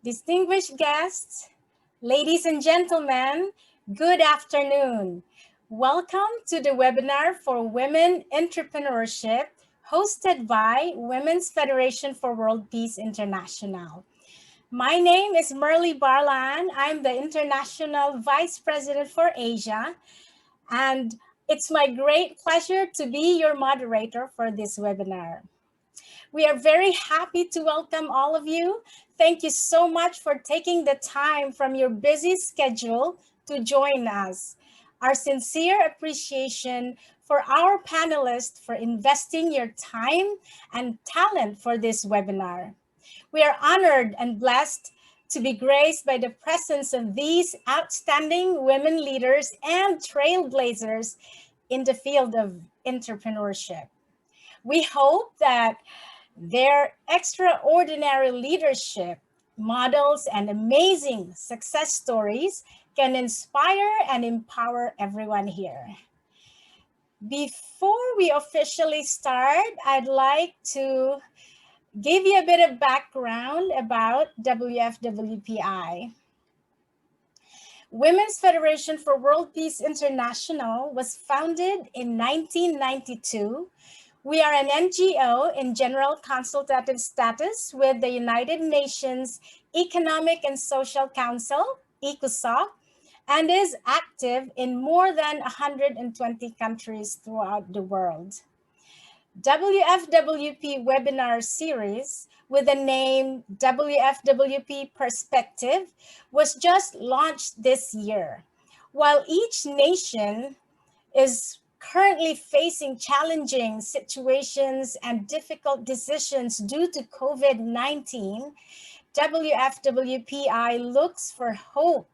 Distinguished guests, ladies and gentlemen, good afternoon. Welcome to the webinar for Women Entrepreneurship hosted by Women's Federation for World Peace International. My name is Merly Barlan. I'm the International Vice President for Asia, and it's my great pleasure to be your moderator for this webinar. We are very happy to welcome all of you. Thank you so much for taking the time from your busy schedule to join us. Our sincere appreciation for our panelists for investing your time and talent for this webinar. We are honored and blessed to be graced by the presence of these outstanding women leaders and trailblazers in the field of entrepreneurship. We hope that their extraordinary leadership, models, and amazing success stories can inspire and empower everyone here. Before we officially start, I'd like to give you a bit of background about WFWPI. Women's Federation for World Peace International was founded in 1992. We are an NGO in general consultative status with the United Nations Economic and Social Council, ECOSOC, and is active in more than 120 countries throughout the world. WFWP webinar series with the name WFWP Perspective was just launched this year. While each nation is currently facing challenging situations and difficult decisions due to COVID-19, WFWPI looks for hope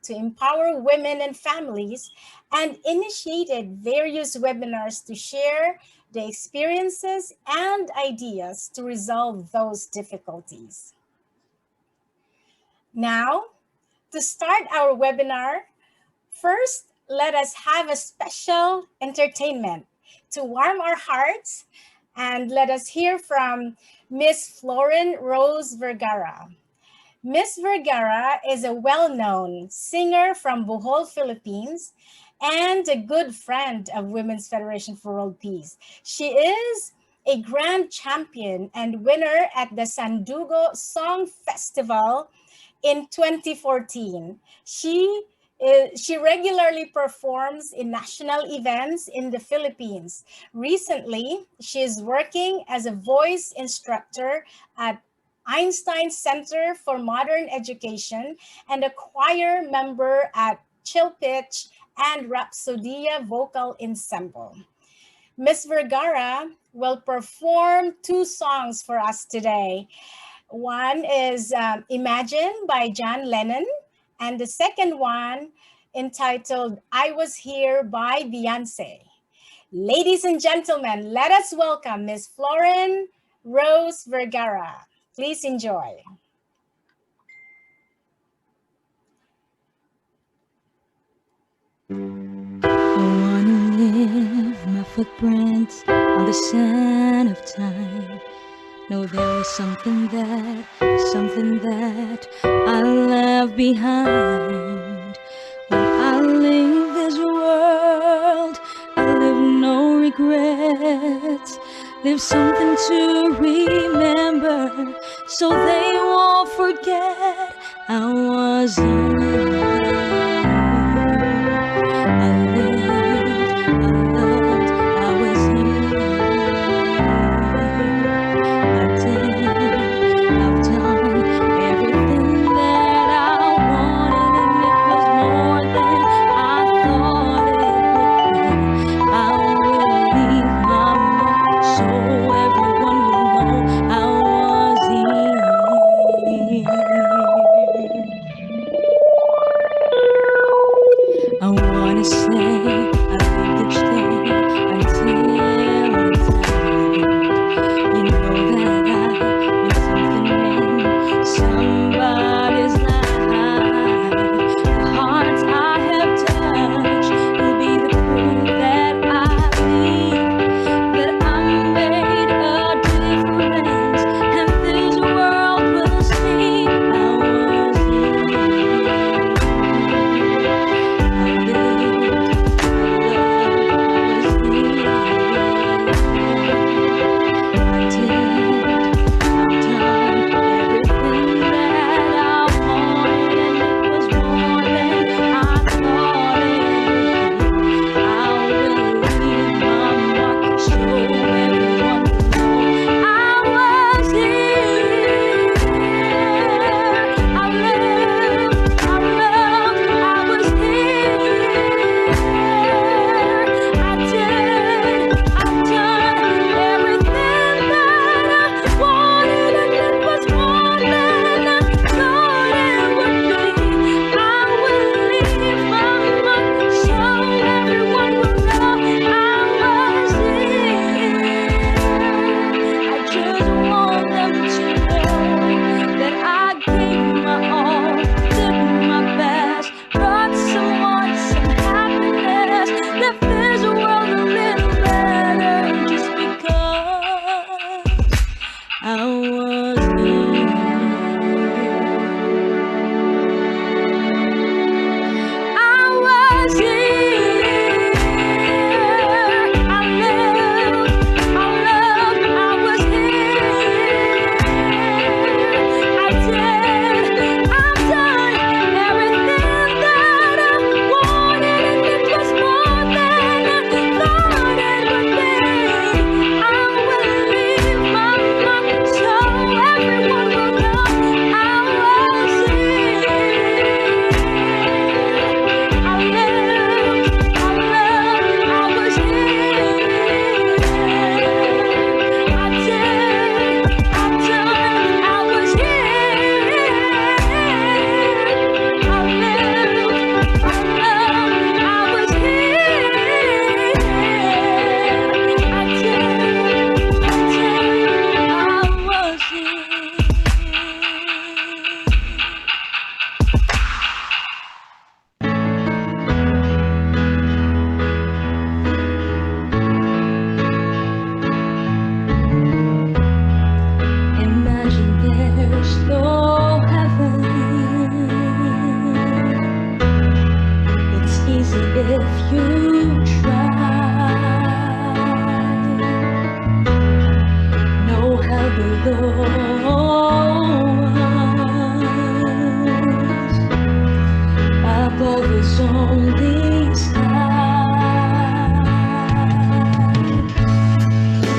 to empower women and families and initiated various webinars to share the experiences and ideas to resolve those difficulties. Now, to start our webinar, first, let us have a special entertainment to warm our hearts, and let us hear from Miss Florin Rose Vergara. Miss Vergara is a well-known singer from Bohol, Philippines, and a good friend of Women's Federation for World Peace. She is a grand champion and winner at the Sandugo Song Festival in 2014. She regularly performs in national events in the Philippines. Recently, she is working as a voice instructor at Einstein Center for Modern Education and a choir member at Chill Pitch and Rhapsodia Vocal Ensemble. Miss Vergara will perform two songs for us today. One is Imagine by John Lennon, and the second one entitled I Was Here by Beyonce. Ladies and gentlemen, let us welcome Miss Florin Rose Vergara. Please enjoy. I wanna leave my footprints on the sand of time. No, there is something that I left behind. When I leave this world, I live no regrets. Leave something to remember, so they won't forget I was young. there's no heaven. It's easy if you try. No hell below us. Above is only sky.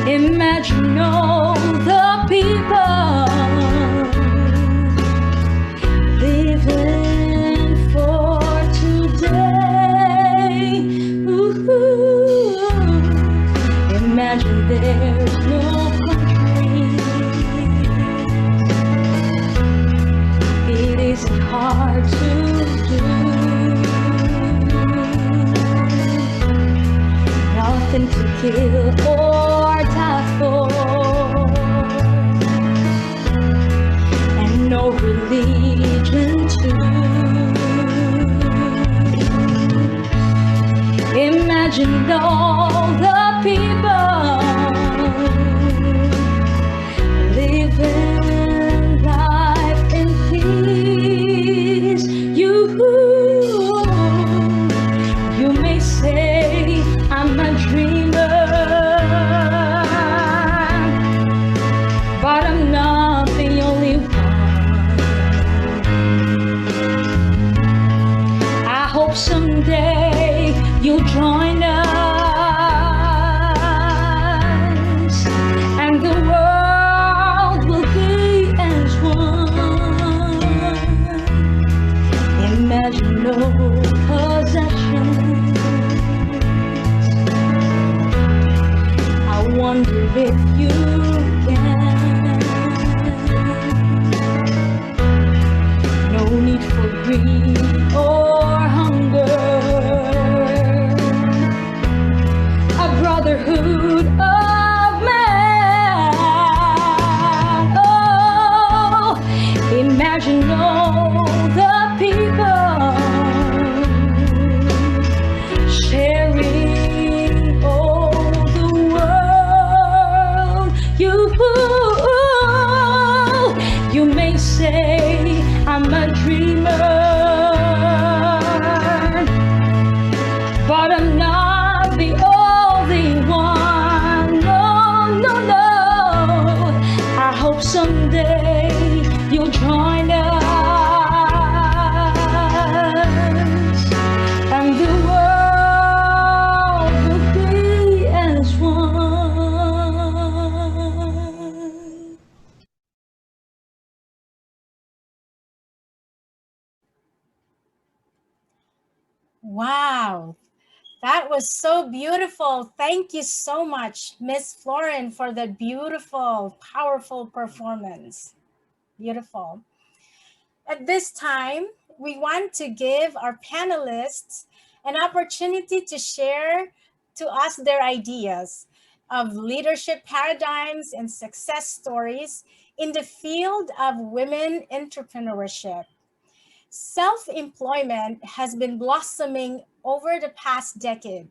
Imagine all the people living for today. Ooh. Imagine there's no country. It isn't hard to do. Nothing to kill or die for, and no religion too. Imagine all the people living life in peace. You may say I'm a dreamer, but I'm not the only one. I hope someday you'll join us, and the world will be as one. Imagine no possessions. I wonder if you can. No need for greed or hunger. A brotherhood of man. Oh, imagine all the people sharing all the world. You may say I'm a dreamer, but I'm not the only one. No, no, no. I hope someday you'll join us, and the world will be as one. Wow, that was so beautiful. Thank you so much, Miss Florin, for that beautiful, powerful performance. Beautiful. At this time, we want to give our panelists an opportunity to share to us their ideas of leadership paradigms and success stories in the field of women entrepreneurship. Self-employment has been blossoming over the past decade.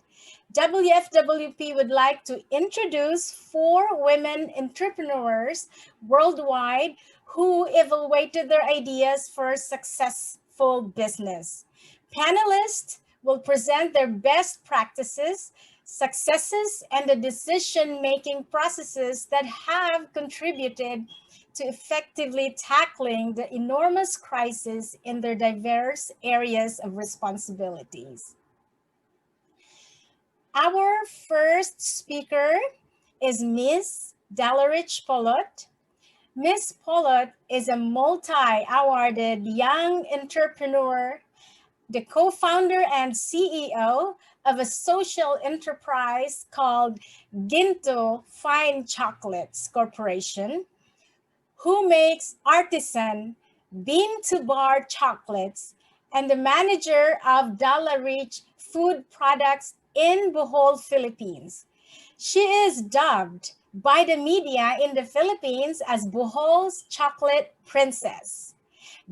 WFWP would like to introduce 4 women entrepreneurs worldwide who evaluated their ideas for successful business. Panelists will present their best practices, successes, and the decision-making processes that have contributed to effectively tackling the enormous crisis in their diverse areas of responsibilities. Our first speaker is Ms. Dalarich Polot. Ms. Polot is a multi-awarded young entrepreneur, the co-founder and CEO of a social enterprise called Ginto Fine Chocolates Corporation, who makes artisan bean-to-bar chocolates, and the manager of Dollar Rich Food Products in Bohol, Philippines. She is dubbed by the media in the Philippines as Bohol's Chocolate Princess.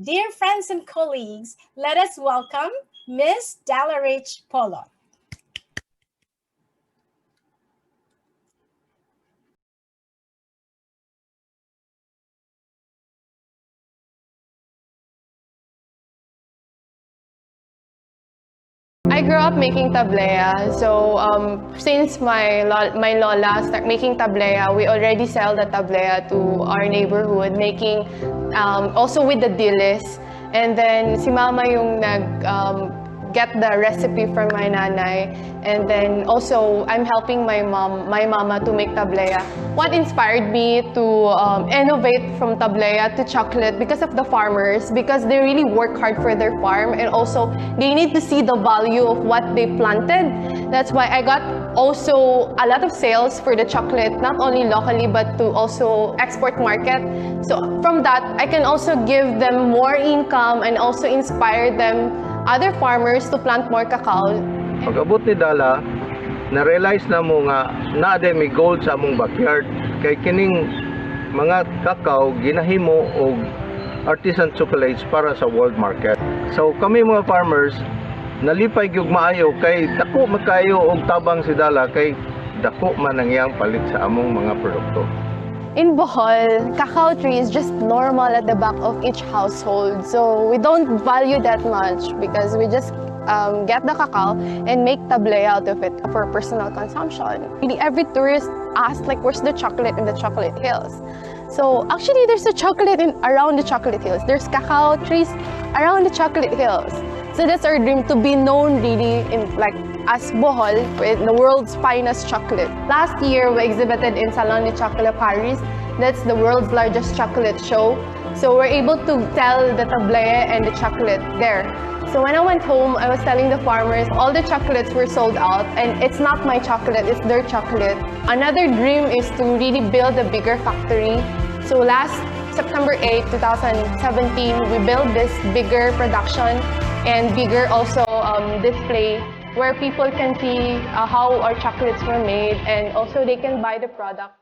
Dear friends and colleagues, let us welcome Miss Dalarich Polo. I grew up making tablea. So since my lola started making tablea, we already sell the tablea to our neighborhood, making also with the dilis. And then si mama yung get the recipe from my nanay, and then also I'm helping my mama to make tablea. What inspired me to innovate from tablea to chocolate because of the farmers, because they really work hard for their farm, and also they need to see the value of what they planted. That's why I got also a lot of sales for the chocolate, not only locally but to also export market. So from that, I can also give them more income and also inspire them, other farmers, to plant more cacao. Pag-abot ni Dala, na-realize na mo nga may gold sa among backyard. Kay kining mga cacao ginahimo og artisan chocolates para sa world market. So kami mga farmers, nalipay gyud maayo kay dako makayo og tabang si Dala, kay dako man ang iyang palit sa among mga produkto. In Bohol, cacao tree is just normal at the back of each household. So we don't value that much because we just get the cacao and make tablea out of it for personal consumption. Really, every tourist asks, like, where's the chocolate in the chocolate hills? So actually, there's a chocolate around the chocolate hills. There's cacao trees around the chocolate hills. So that's our dream, to be known really in as Bohol, with the world's finest chocolate. Last year, we exhibited in Salon de Chocolat Paris. That's the world's largest chocolate show. So we're able to sell the tablea and the chocolate there. So when I went home, I was telling the farmers all the chocolates were sold out, and it's not my chocolate, it's their chocolate. Another dream is to really build a bigger factory. So last September 8, 2017, we built this bigger production and bigger also display where people can see how our chocolates were made, and also they can buy the product.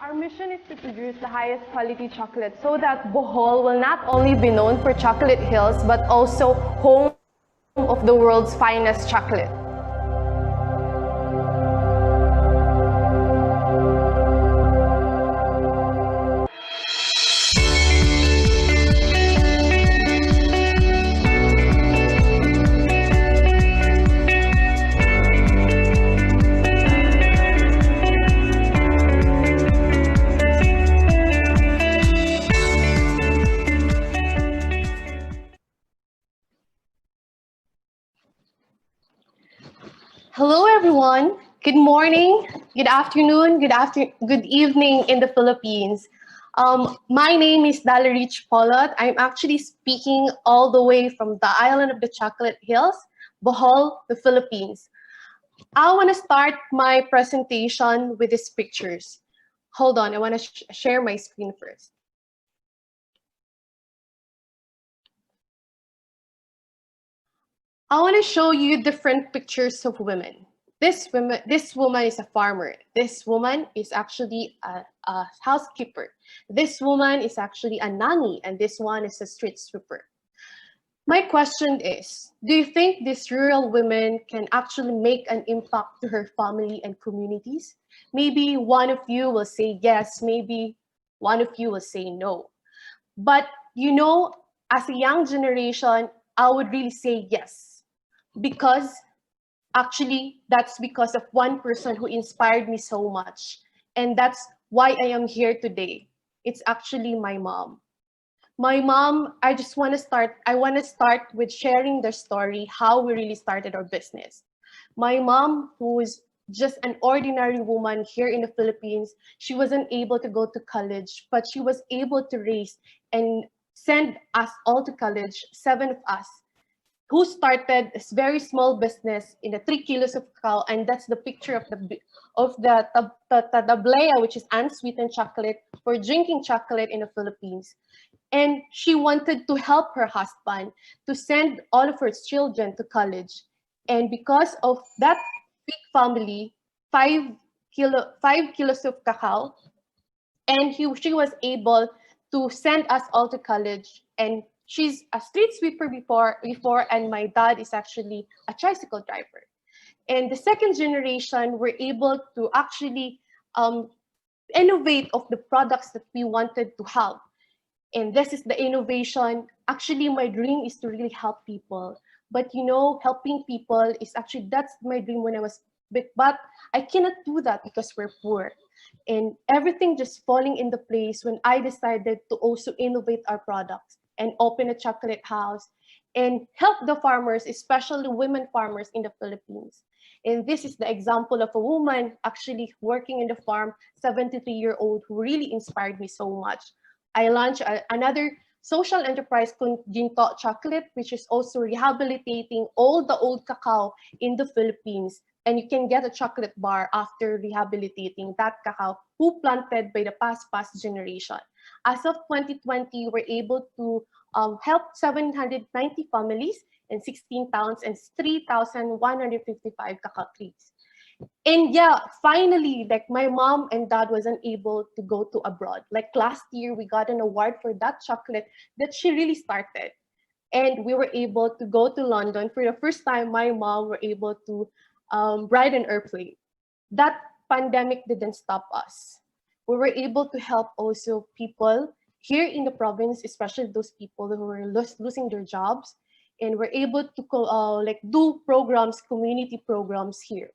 Our mission is to produce the highest quality chocolate so that Bohol will not only be known for chocolate hills, but also home of the world's finest chocolate. Hello everyone. Good morning, good afternoon, good evening in the Philippines. My name is Dalarich Polot. I'm actually speaking all the way from the island of the Chocolate Hills, Bohol, the Philippines. I want to start my presentation with these pictures. Hold on, I want to share my screen first. I want to show you different pictures of women. This woman is a farmer. This woman is actually a housekeeper. This woman is actually a nanny, and this one is a street sweeper. My question is, do you think these rural women can actually make an impact to her family and communities? Maybe one of you will say yes, maybe one of you will say no. But you know, as a young generation, I would really say yes, because actually, that's because of one person who inspired me so much. And that's why I am here today. It's actually my mom. My mom, I want to start with sharing their story, how we really started our business. My mom, who is just an ordinary woman here in the Philippines, she wasn't able to go to college, but she was able to raise and send us all to college, 7 of us, who started this very small business in the 3 kilos of cacao, and that's the picture of the tablea, which is unsweetened chocolate for drinking chocolate in the Philippines. And she wanted to help her husband to send all of her children to college. And because of that big family, 5 kilos of cacao, and she was able to send us all to college and She's a street sweeper before, and my dad is actually a tricycle driver. And the second generation were able to actually innovate of the products that we wanted to have. And this is the innovation. Actually, my dream is to really help people. But you know, helping people is actually, that's my dream when I was big. But I cannot do that because we're poor. And everything just falling into place when I decided to also innovate our products and open a chocolate house and help the farmers, especially women farmers in the Philippines. And this is the example of a woman actually working in the farm, 73-year-old, who really inspired me so much. I launched another social enterprise called Ginto Chocolate, which is also rehabilitating all the old cacao in the Philippines. And you can get a chocolate bar after rehabilitating that cacao who planted by the past generation. As of 2020, we're able to help 790 families in 16 towns and 3,155 cacao trees. And yeah, finally, like my mom and dad wasn't able to go to abroad. Like last year, we got an award for that chocolate that she really started. And we were able to go to London. For the first time, my mom were able to ride an airplane. That pandemic didn't stop us. We were able to help also people here in the province, especially those people who were losing their jobs. And we're able to like do programs, community programs here.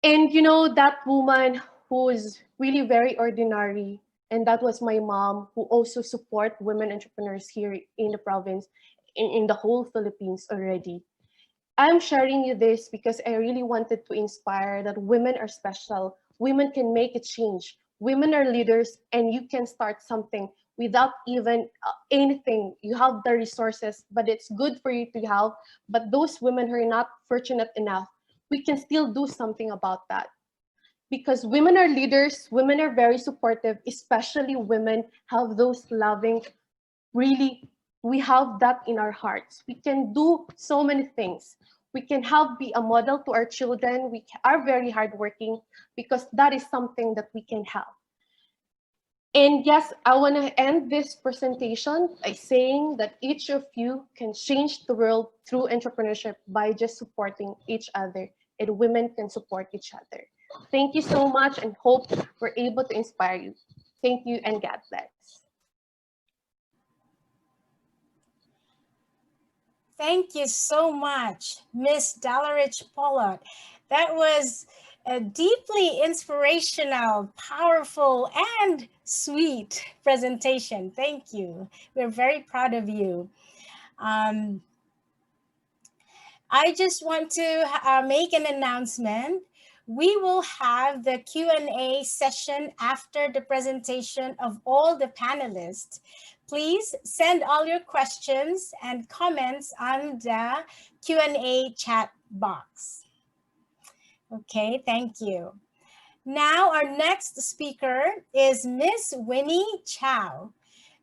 And you know, that woman who is really very ordinary, and that was my mom, who also support women entrepreneurs here in the province, in the whole Philippines already. I'm sharing you this because I really wanted to inspire that women are special. Women can make a change. Women are leaders, and you can start something without even anything. You have the resources, but it's good for you to have. But those women who are not fortunate enough, we can still do something about that. Because women are leaders, women are very supportive, especially women have those loving, really, we have that in our hearts. We can do so many things. We can help be a model to our children. We are very hardworking because that is something that we can have. And yes, I want to end this presentation by saying that each of you can change the world through entrepreneurship by just supporting each other, and women can support each other. Thank you so much, and hope we're able to inspire you. Thank you, and God bless. Thank you so much, Miss Dalarich Pollock. That was a deeply inspirational, powerful, and sweet presentation. Thank you. We're very proud of you. I just want to make an announcement. We will have the Q&A session after the presentation of all the panelists. Please send all your questions and comments on the Q&A chat box. Okay, thank you. Now our next speaker is Miss Winnie Chow.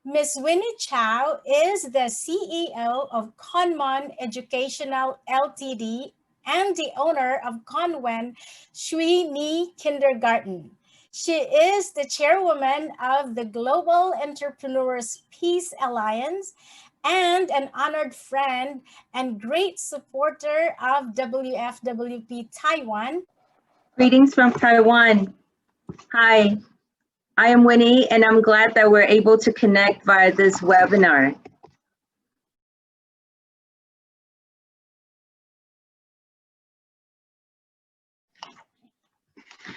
Miss Winnie Chow is the CEO of Conmon Educational Ltd and the owner of Conwen Shui Ni Kindergarten. She is the chairwoman of the Global Entrepreneurs Peace Alliance and an honored friend and great supporter of WFWP Taiwan. Greetings from Taiwan. Hi, I am Winnie, and I'm glad that we're able to connect via this webinar.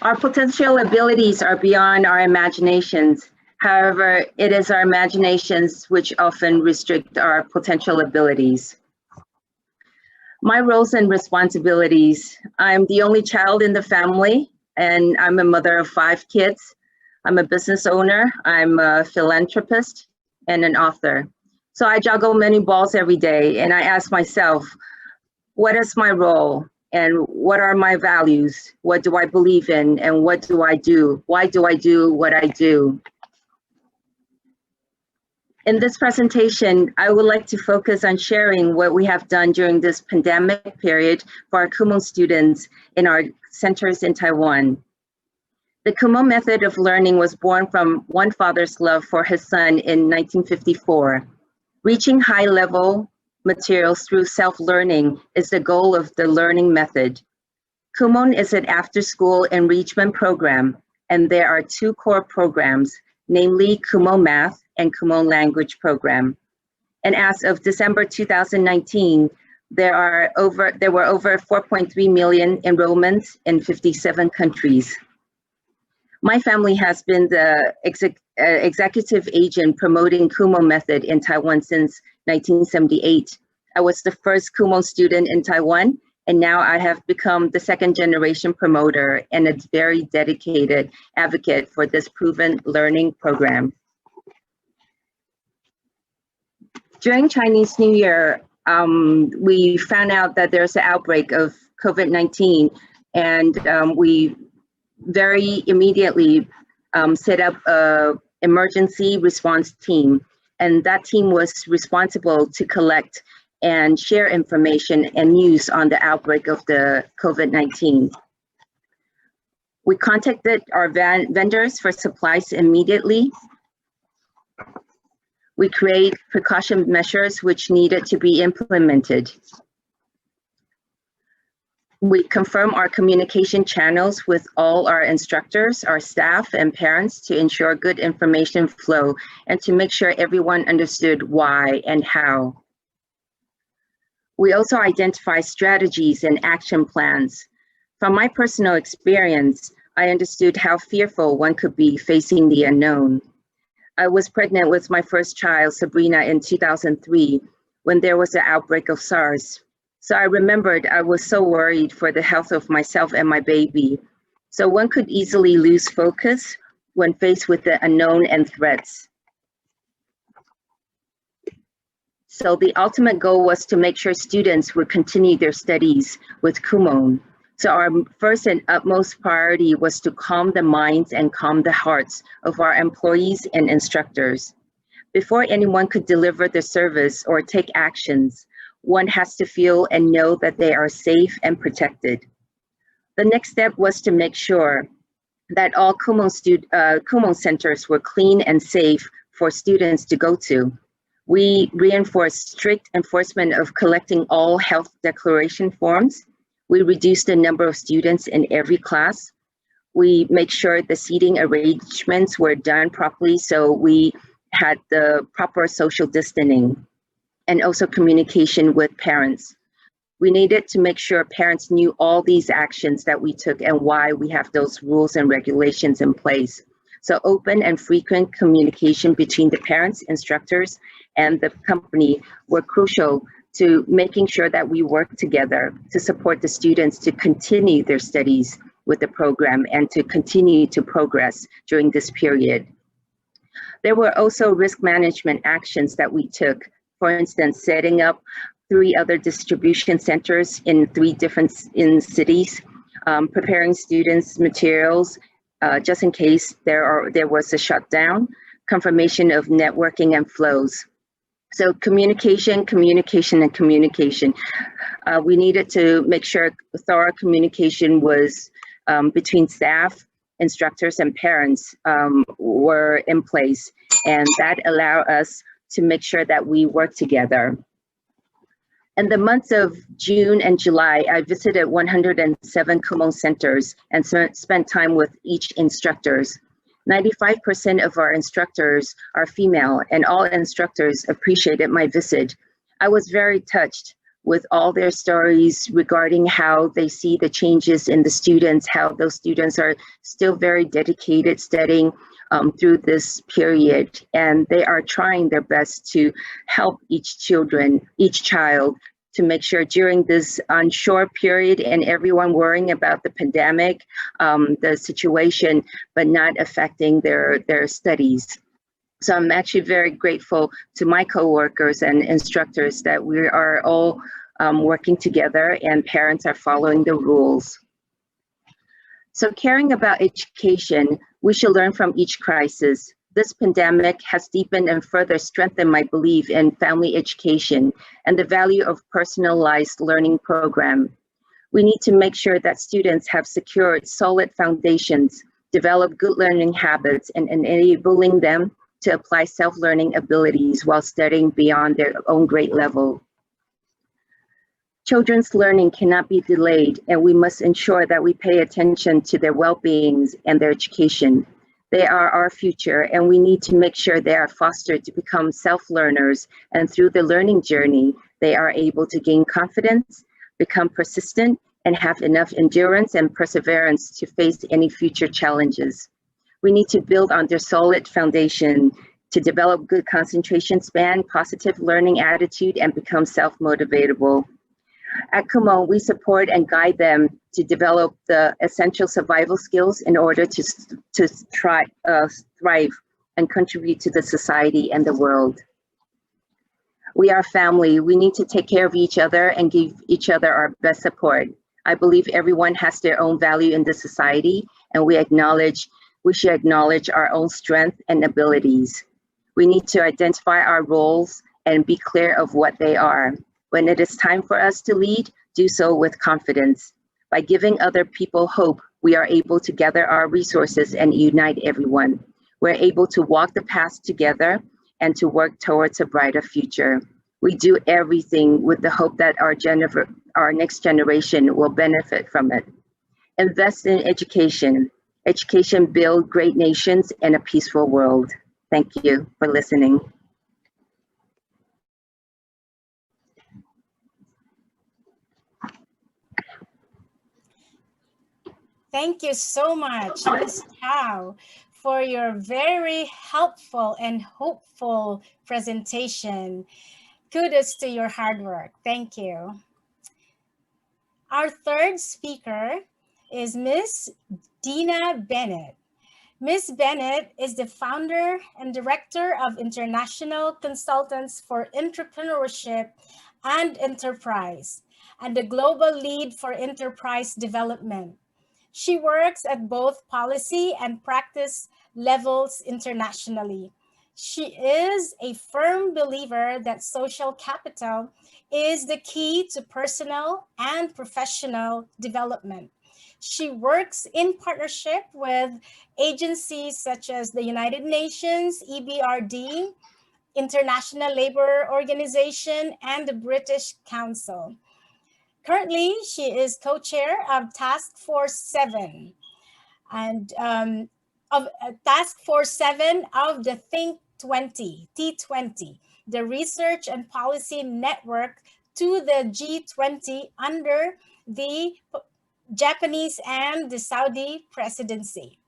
Our potential abilities are beyond our imaginations. However, it is our imaginations which often restrict our potential abilities. My roles and responsibilities. I'm the only child in the family, and I'm a mother of 5 kids. I'm a business owner, I'm a philanthropist, and an author. So I juggle many balls every day, and I ask myself, what is my role? And what are my values? What do I believe in? And what do I do? Why do I do what I do? In this presentation, I would like to focus on sharing what we have done during this pandemic period for our Kumon students in our centers in Taiwan. The Kumon method of learning was born from one father's love for his son in 1954. Reaching high-level materials through self-learning is the goal of the learning method. Kumon is an after-school enrichment program, and there are two core programs, namely Kumon Math and Kumon Language Program. And as of December 2019, there were over 4.3 million enrollments in 57 countries. My family has been the executive agent promoting Kumon method in Taiwan since 1978. I was the first Kumon student in Taiwan, and now I have become the second generation promoter and a very dedicated advocate for this proven learning program. During Chinese New Year, we found out that there's an outbreak of COVID-19, and we very immediately set up an emergency response team. And that team was responsible to collect and share information and news on the outbreak of the COVID-19. We contacted our vendors for supplies immediately. We create precaution measures which needed to be implemented. We confirm our communication channels with all our instructors, our staff, and parents to ensure good information flow and to make sure everyone understood why and how. We also identify strategies and action plans. From my personal experience, I understood how fearful one could be facing the unknown. I was pregnant with my first child, Sabrina, in 2003, when there was an outbreak of SARS. So I remembered I was so worried for the health of myself and my baby. So one could easily lose focus when faced with the unknown and threats. So the ultimate goal was to make sure students would continue their studies with Kumon. So our first and utmost priority was to calm the minds and calm the hearts of our employees and instructors. Before anyone could deliver the service or take actions, one has to feel and know that they are safe and protected. The next step was to make sure that all Kumon centers were clean and safe for students to go to. We reinforced strict enforcement of collecting all health declaration forms. We reduced the number of students in every class. We make sure the seating arrangements were done properly, so we had the proper social distancing and also communication with parents. We needed to make sure parents knew all these actions that we took and why we have those rules and regulations in place. So open and frequent communication between the parents, instructors, and the company were crucial to making sure that we work together to support the students to continue their studies with the program and to continue to progress during this period. There were also risk management actions that we took. For instance, setting up 3 other distribution centers in 3 different cities, preparing students' materials just in case there was a shutdown, confirmation of networking and flows. So communication, communication, and communication. We needed to make sure thorough communication was between staff, instructors, and parents were in place, and that allowed us to make sure that we work together. In the months of June and July, I visited 107 Kumon centers and spent time with each instructors. 95% of our instructors are female, and all instructors appreciated my visit. I was very touched with all their stories regarding how they see the changes in the students, how those students are still very dedicated studying through this period, and they are trying their best to help each child to make sure during this unsure period and everyone worrying about the pandemic, the situation, but not affecting their studies. So I'm actually very grateful to my coworkers and instructors that we are all working together and parents are following the rules. So caring about education, we should learn from each crisis. This pandemic has deepened and further strengthened my belief in family education and the value of personalized learning program. We need to make sure that students have secured solid foundations, develop good learning habits, and enabling them to apply self-learning abilities while studying beyond their own grade level. Children's learning cannot be delayed, and we must ensure that we pay attention to their well-being and their education. They are our future, and we need to make sure they are fostered to become self-learners, and through the learning journey, they are able to gain confidence, become persistent, and have enough endurance and perseverance to face any future challenges. We need to build on their solid foundation to develop good concentration span, positive learning attitude, and become self-motivatable. At Kumon, we support and guide them to develop the essential survival skills in order to thrive and contribute to the society and the world. We are family. We need to take care of each other and give each other our best support. I believe everyone has their own value in the society, and we should acknowledge our own strength and abilities. We need to identify our roles and be clear of what they are. When it is time for us to lead, do so with confidence. By giving other people hope, we are able to gather our resources and unite everyone. We're able to walk the path together and to work towards a brighter future. We do everything with the hope that our next generation will benefit from it. Invest in education. Education builds great nations and a peaceful world. Thank you for listening. Thank you so much, Ms. Chow, for your very helpful and hopeful presentation. Kudos to your hard work. Thank you. Our third speaker is Ms. Dina Bennett. Ms. Bennett is the founder and director of International Consultants for Entrepreneurship and Enterprise, and the global lead for enterprise development. She works at both policy and practice levels internationally. She is a firm believer that social capital is the key to personal and professional development. She works in partnership with agencies such as the United Nations, EBRD, International Labour Organization, and the British Council. Currently, she is co-chair of Task Force 7 and of Task Force 7 of the Think 20, T20, the Research and Policy Network to the G20 under the Japanese and the Saudi presidency.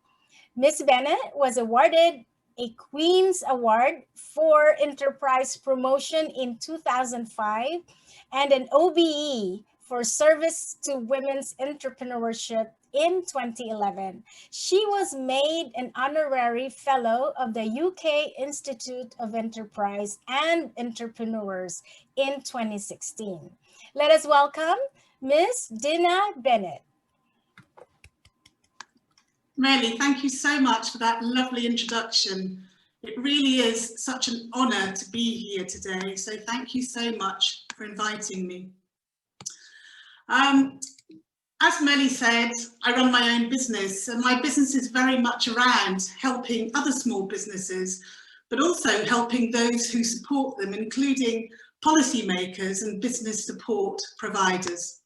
Ms. Bennett was awarded a Queen's Award for Enterprise Promotion in 2005 and an OBE for service to women's entrepreneurship in 2011. She was made an honorary fellow of the UK Institute of Enterprise and Entrepreneurs in 2016. Let us welcome Ms. Dina Bennett. Melly, thank you so much for that lovely introduction. It really is such an honor to be here today, so thank you so much for inviting me. As Melly said, I run my own business, and my business is very much around helping other small businesses, but also helping those who support them, including policymakers and business support providers.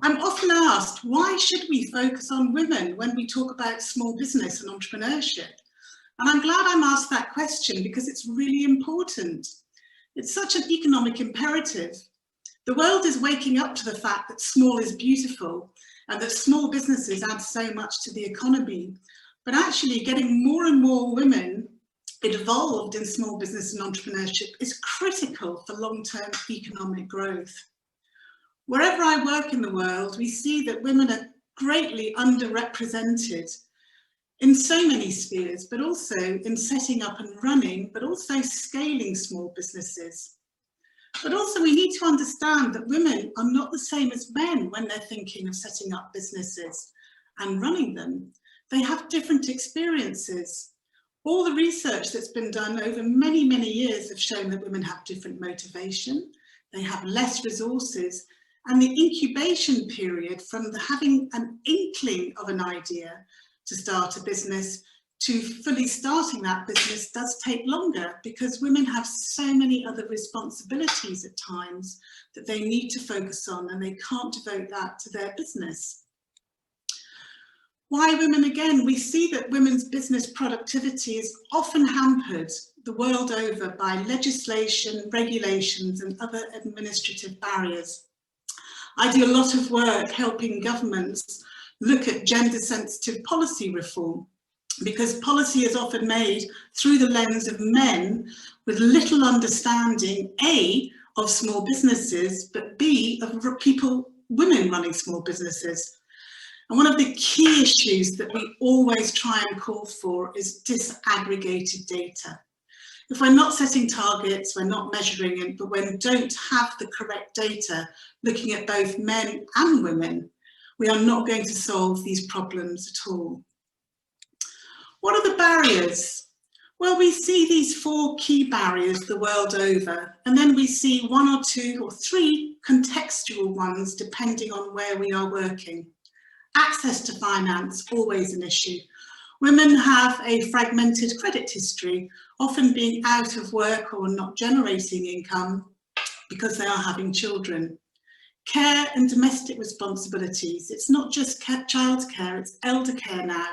I'm often asked, why should we focus on women when we talk about small business and entrepreneurship? And I'm glad I'm asked that question because it's really important. It's such an economic imperative. The world is waking up to the fact that small is beautiful and that small businesses add so much to the economy, but actually getting more and more women involved in small business and entrepreneurship is critical for long-term economic growth. Wherever I work in the world, we see that women are greatly underrepresented in so many spheres, but also in setting up and running, but also scaling small businesses. But also we need to understand that women are not the same as men when they're thinking of setting up businesses and running them. They have different experiences. All the research that's been done over many, many years have shown that women have different motivation, they have less resources, and the incubation period from having an inkling of an idea to start a business to fully starting that business does take longer, because women have so many other responsibilities at times that they need to focus on, and they can't devote that to their business. Why women? Again, we see that women's business productivity is often hampered the world over by legislation, regulations, and other administrative barriers. I do a lot of work helping governments look at gender-sensitive policy reform, because policy is often made through the lens of men with little understanding, A, of small businesses, but B, of women running small businesses. And one of the key issues that we always try and call for is disaggregated data. If we're not setting targets, we're not measuring it, but when we don't have the correct data, looking at both men and women, we are not going to solve these problems at all. What are the barriers? Well, we see these 4 key barriers the world over, and then we see 1 or 2 or 3 contextual ones depending on where we are working. Access to finance, always an issue. Women have a fragmented credit history, often being out of work or not generating income because they are having children. Care and domestic responsibilities. It's not just childcare, it's elder care now.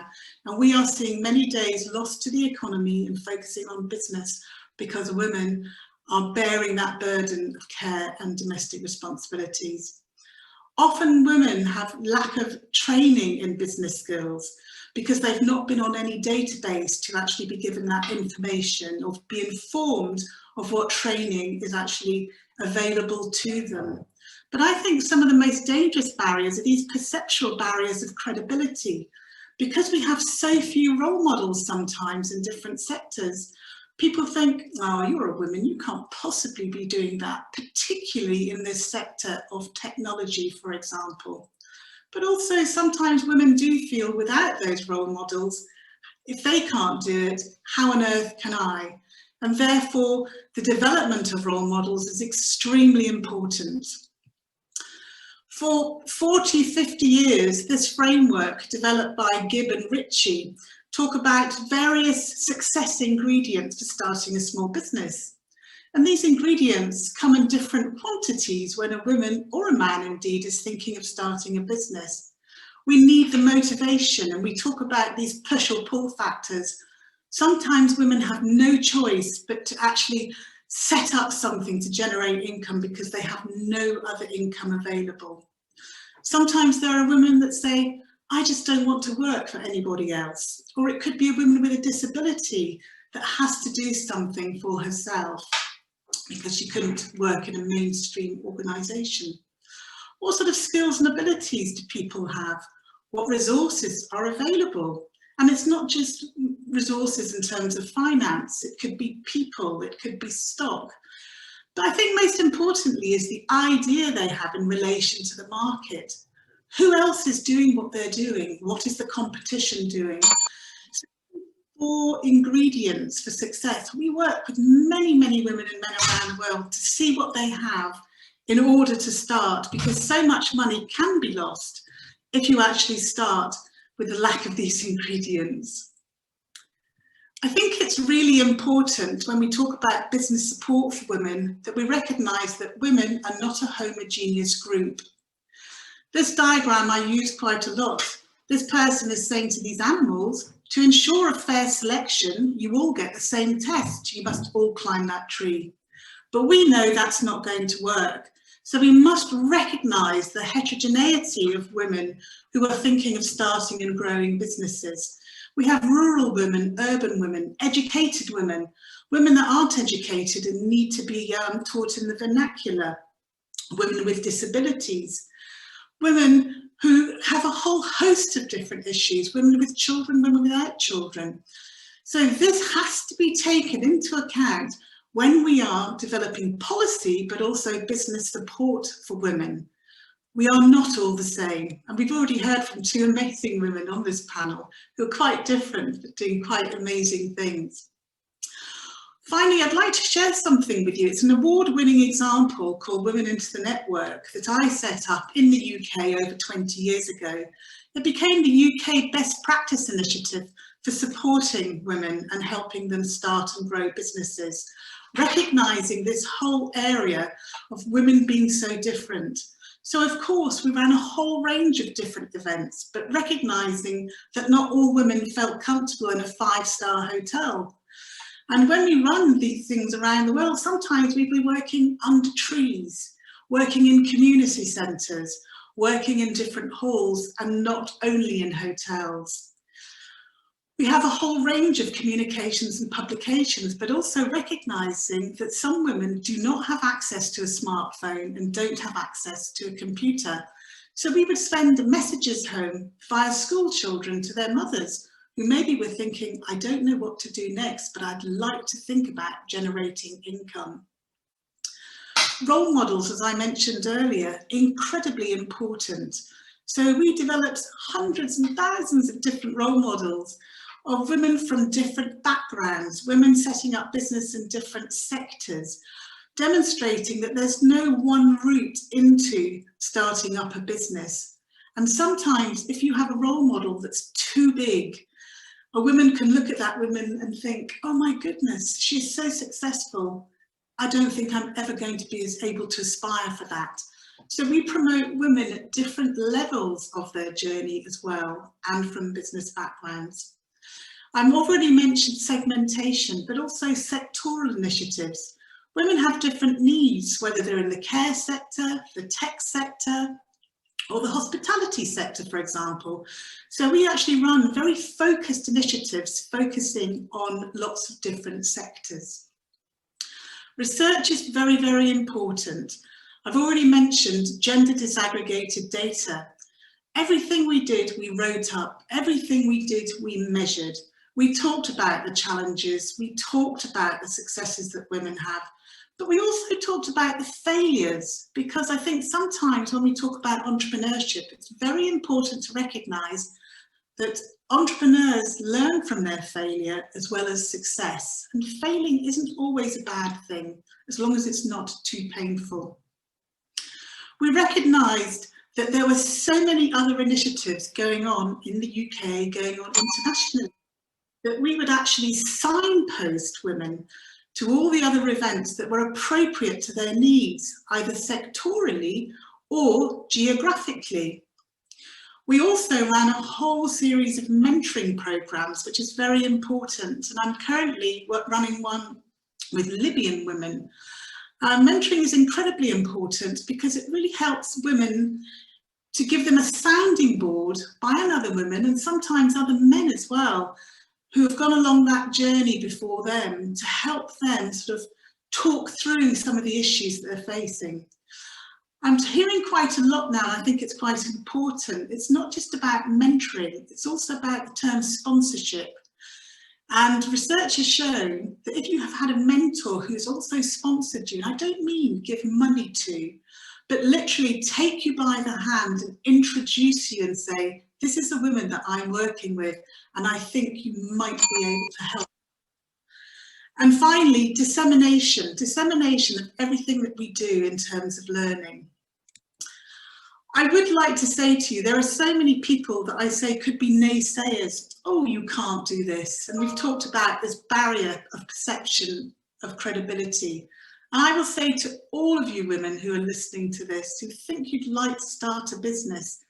And we are seeing many days lost to the economy and focusing on business because women are bearing that burden of care and domestic responsibilities. Often women have lack of training in business skills because they've not been on any database to actually be given that information or be informed of what training is actually available to them. But I think some of the most dangerous barriers are these perceptual barriers of credibility. Because we have so few role models sometimes in different sectors, people think, oh, you're a woman, you can't possibly be doing that, particularly in this sector of technology, for example. But also sometimes women do feel without those role models, if they can't do it, how on earth can I? And therefore, the development of role models is extremely important. For 40, 50 years, this framework developed by Gibb and Ritchie talk about various success ingredients for starting a small business. And these ingredients come in different quantities when a woman or a man indeed is thinking of starting a business. We need the motivation, and we talk about these push or pull factors. Sometimes women have no choice but to actually set up something to generate income because they have no other income available. Sometimes there are women that say, I just don't want to work for anybody else. Or it could be a woman with a disability that has to do something for herself because she couldn't work in a mainstream organisation. What sort of skills and abilities do people have? What resources are available? And it's not just resources in terms of finance, it could be people, it could be stock. But I think most importantly is the idea they have in relation to the market. Who else is doing what they're doing? What is the competition doing? So 4 ingredients for success. We work with many, many women and men around the world to see what they have in order to start, because so much money can be lost if you actually start with the lack of these ingredients. I think it's really important when we talk about business support for women that we recognise that women are not a homogeneous group. This diagram I use quite a lot. This person is saying to these animals, to ensure a fair selection, you all get the same test. You must all climb that tree. But we know that's not going to work. So we must recognise the heterogeneity of women who are thinking of starting and growing businesses. We have rural women, urban women, educated women, women that aren't educated and need to be taught in the vernacular, women with disabilities, women who have a whole host of different issues, women with children, women without children. So this has to be taken into account when we are developing policy, but also business support for women. We are not all the same. And we've already heard from 2 amazing women on this panel who are quite different, but doing quite amazing things. Finally, I'd like to share something with you. It's an award-winning example called Women into the Network that I set up in the UK over 20 years ago. It became the UK Best Practice Initiative for supporting women and helping them start and grow businesses, recognising this whole area of women being so different. So of course we ran a whole range of different events, but recognising that not all women felt comfortable in a 5-star hotel. And when we run these things around the world, sometimes we'd be working under trees, working in community centres, working in different halls, and not only in hotels. We have a whole range of communications and publications, but also recognising that some women do not have access to a smartphone and don't have access to a computer. So we would send messages home via school children to their mothers, who maybe were thinking, I don't know what to do next, but I'd like to think about generating income. Role models, as I mentioned earlier, incredibly important. So we developed hundreds and thousands of different role models of women from different backgrounds, women setting up business in different sectors, demonstrating that there's no one route into starting up a business. And sometimes if you have a role model that's too big, a woman can look at that woman and think, oh my goodness, she's so successful. I don't think I'm ever going to be able to aspire for that. So we promote women at different levels of their journey as well, and from business backgrounds. I've already mentioned segmentation, but also sectoral initiatives. Women have different needs, whether they're in the care sector, the tech sector, or the hospitality sector, for example. So we actually run very focused initiatives focusing on lots of different sectors. Research is very, very important. I've already mentioned gender disaggregated data. Everything we did, we wrote up. Everything we did, we measured. We talked about the challenges, we talked about the successes that women have, but we also talked about the failures, because I think sometimes when we talk about entrepreneurship, it's very important to recognise that entrepreneurs learn from their failure as well as success, and failing isn't always a bad thing, as long as it's not too painful. We recognised that there were so many other initiatives going on in the UK, going on internationally, that we would actually signpost women to all the other events that were appropriate to their needs, either sectorally or geographically. We also ran a whole series of mentoring programs, which is very important, and I'm currently running one with Libyan women. Mentoring is incredibly important because it really helps women to give them a sounding board by other women, and sometimes other men as well, who have gone along that journey before them, to help them sort of talk through some of the issues that they're facing. I'm hearing quite a lot now, and I think it's quite important. It's not just about mentoring, it's also about the term sponsorship. And research has shown that if you have had a mentor who's also sponsored you, and I don't mean give money to, but literally take you by the hand and introduce you and say, this is a woman that I'm working with, and I think you might be able to help. And finally, dissemination of everything that we do in terms of learning. I would like to say to you, there are so many people that I say could be naysayers. Oh, you can't do this. And we've talked about this barrier of perception of credibility. And I will say to all of you women who are listening to this, who think you'd like to start a business,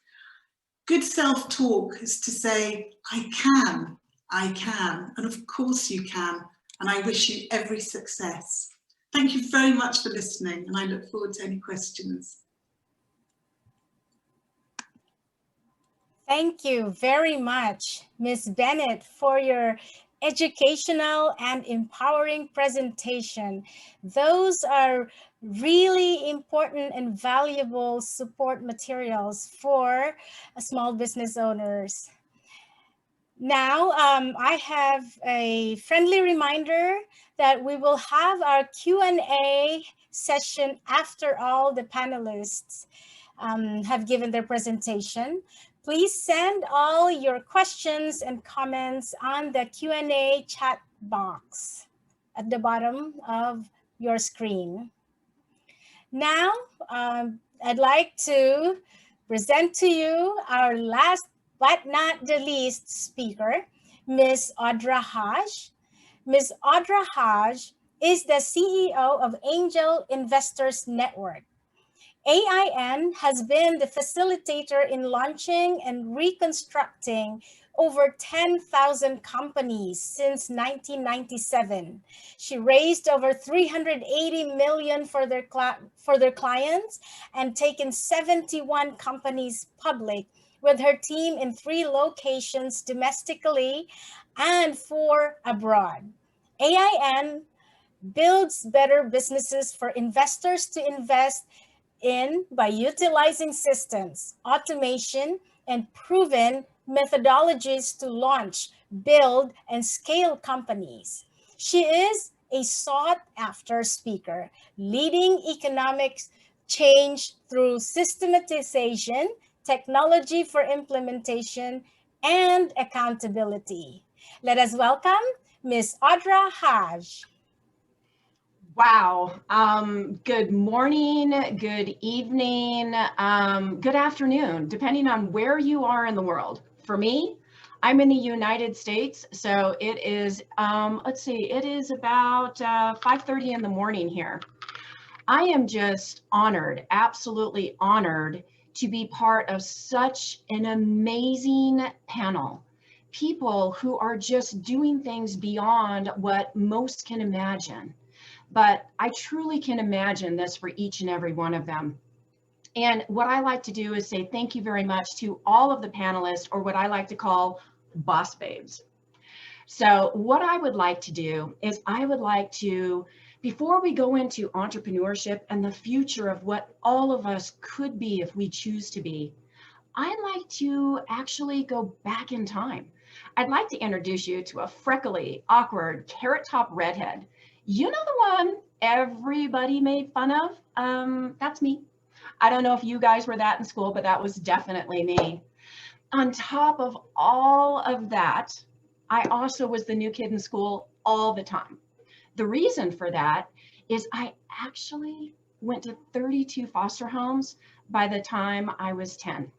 good self-talk is to say, I can, and of course you can, and I wish you every success. Thank you very much for listening, and I look forward to any questions. Thank you very much, Ms. Bennett, for your educational and empowering presentation. Those are really important and valuable support materials for small business owners. Now, I have a friendly reminder that we will have our Q&A session after all the panelists have given their presentation. Please send all your questions and comments on the Q&A chat box at the bottom of your screen. Now, I'd like to present to you our last but not the least speaker, Ms. Audra Haj. Ms. Audra Haj is the CEO of Angel Investors Network. AIN has been the facilitator in launching and reconstructing over 10,000 companies since 1997. She raised over 380 million for their clients and taken 71 companies public with her team in 3 locations domestically and 4 abroad. AIN builds better businesses for investors to invest in by utilizing systems, automation, and proven methodologies to launch, build, and scale companies. She is a sought-after speaker, leading economic change through systematization, technology for implementation, and accountability. Let us welcome Ms. Audra Haj. Wow. Good morning, good evening, good afternoon, depending on where you are in the world. For me, I'm in the United States, so it is, let's see, it is about 5:30 in the morning here. I am just honored, absolutely honored to be part of such an amazing panel. People who are just doing things beyond what most can imagine. But I truly can imagine this for each and every one of them. And what I like to do is say thank you very much to all of the panelists, or what I like to call boss babes. So what I would like to do is I would like to, before we go into entrepreneurship and the future of what all of us could be if we choose to be, I'd like to actually go back in time. I'd like to introduce you to a freckly, awkward, carrot top redhead. You know the one everybody made fun of? That's me. I don't know if you guys were that in school, but that was definitely me. On top of all of that, I also was the new kid in school all the time. The reason for that is I actually went to 32 foster homes by the time I was 10.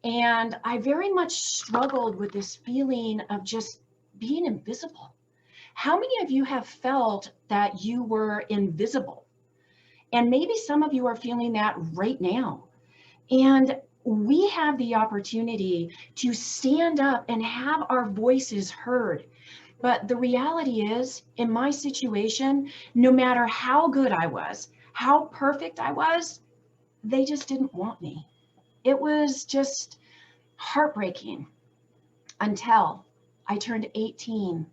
And I very much struggled with this feeling of just being invisible. How many of you have felt that you were invisible? And maybe some of you are feeling that right now. And we have the opportunity to stand up and have our voices heard. But the reality is, in my situation, no matter how good I was, how perfect I was, they just didn't want me. It was just heartbreaking until I turned 18.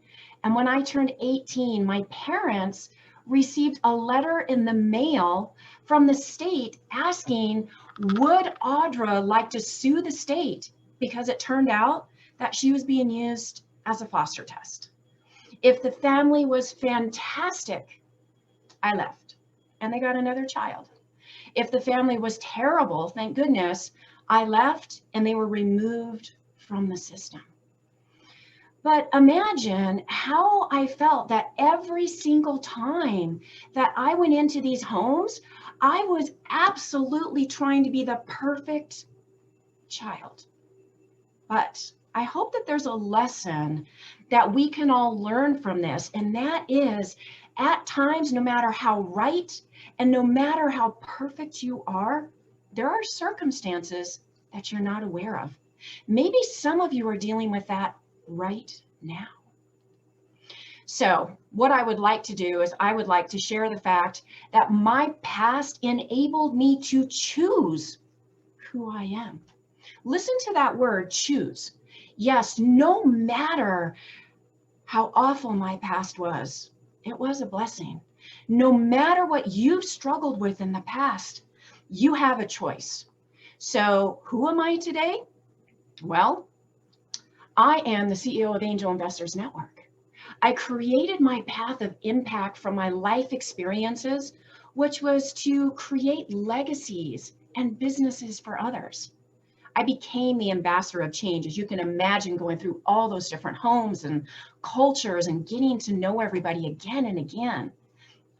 And when I turned 18, my parents received a letter in the mail from the state asking, would Audra like to sue the state? Because it turned out that she was being used as a foster test. If the family was fantastic, I left and they got another child. If the family was terrible, thank goodness, I left and they were removed from the system. But imagine how I felt that every single time that I went into these homes, I was absolutely trying to be the perfect child. But I hope that there's a lesson that we can all learn from this. And that is, at times, no matter how right and no matter how perfect you are, there are circumstances that you're not aware of. Maybe some of you are dealing with that right now. So what I would like to do is I would like to share the fact that my past enabled me to choose who I am. Listen to that word, choose. Yes, no matter how awful my past was, it was a blessing. No matter what you've struggled with in the past, you have a choice. So who am I today? Well, I am the CEO of Angel Investors Network. I created my path of impact from my life experiences, which was to create legacies and businesses for others. I became the ambassador of change, as you can imagine, going through all those different homes and cultures and getting to know everybody again and again.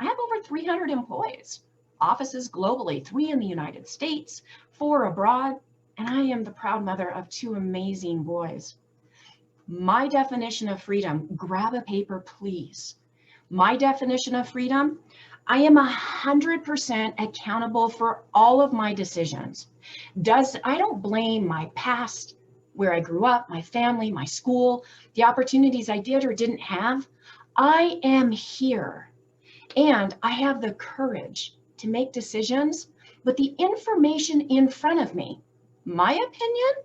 I have over 300 employees, offices globally, 3 in the United States, 4 abroad, and I am the proud mother of 2 amazing boys. My definition of freedom, grab a paper, please. My definition of freedom, I am 100% accountable for all of my decisions. I don't blame my past, where I grew up, my family, my school, the opportunities I did or didn't have. I am here and I have the courage to make decisions with the information in front of me. My opinion,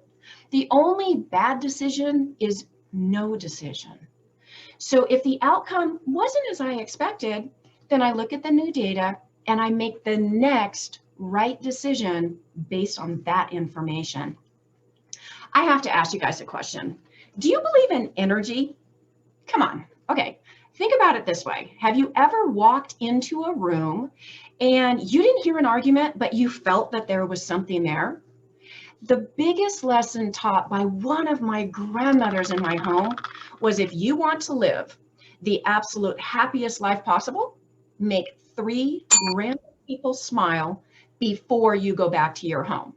the only bad decision is no decision. So if the outcome wasn't as I expected, then I look at the new data and I make the next right decision based on that information. I have to ask you guys a question. Do you believe in energy? Come on. Okay. Think about it this way. Have you ever walked into a room and you didn't hear an argument, but you felt that there was something there? The biggest lesson taught by one of my grandmothers in my home was, if you want to live the absolute happiest life possible, make 3 random people smile before you go back to your home.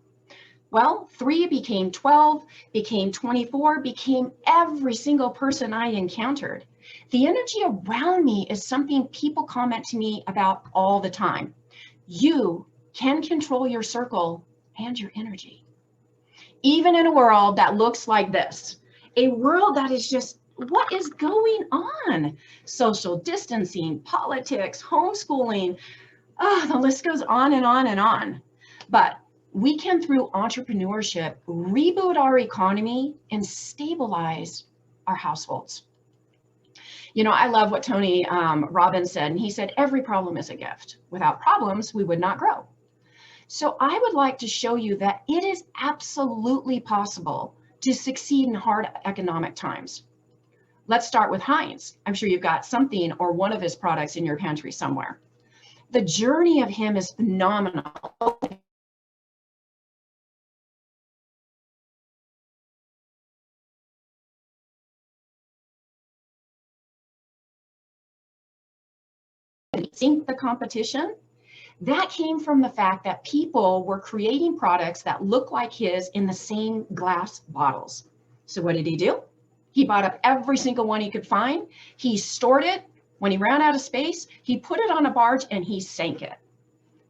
Well, 3 became 12, became 24, became every single person I encountered. The energy around me is something people comment to me about all the time. You can control your circle and your energy. Even in a world that looks like this, a world that is just, what is going on? Social distancing, politics, homeschooling, the list goes on and on and on. But we can, through entrepreneurship, reboot our economy and stabilize our households. You know, I love what Tony Robbins said, and he said, every problem is a gift. Without problems, we would not grow. So I would like to show you that it is absolutely possible to succeed in hard economic times. Let's start with Heinz. I'm sure you've got something or one of his products in your pantry somewhere. The journey of him is phenomenal. The competition, that came from the fact that people were creating products that look like his in the same glass bottles. So what did he do? He bought up every single one he could find. He stored it. When he ran out of space, he put it on a barge and he sank it.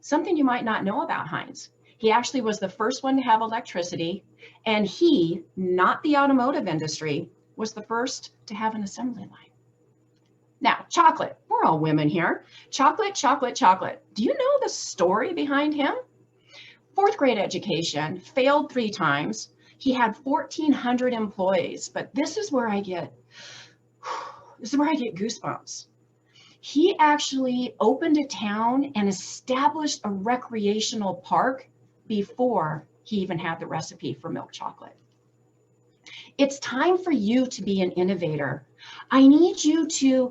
Something you might not know about Heinz. He actually was the first one to have electricity, and he, not the automotive industry, was the first to have an assembly line. Now, chocolate, we're all women here. Chocolate, chocolate, chocolate. Do you know the story behind him? 4th grade education, failed 3 times. He had 1,400 employees, but this is where I get goosebumps. He actually opened a town and established a recreational park before he even had the recipe for milk chocolate. It's time for you to be an innovator. I need you to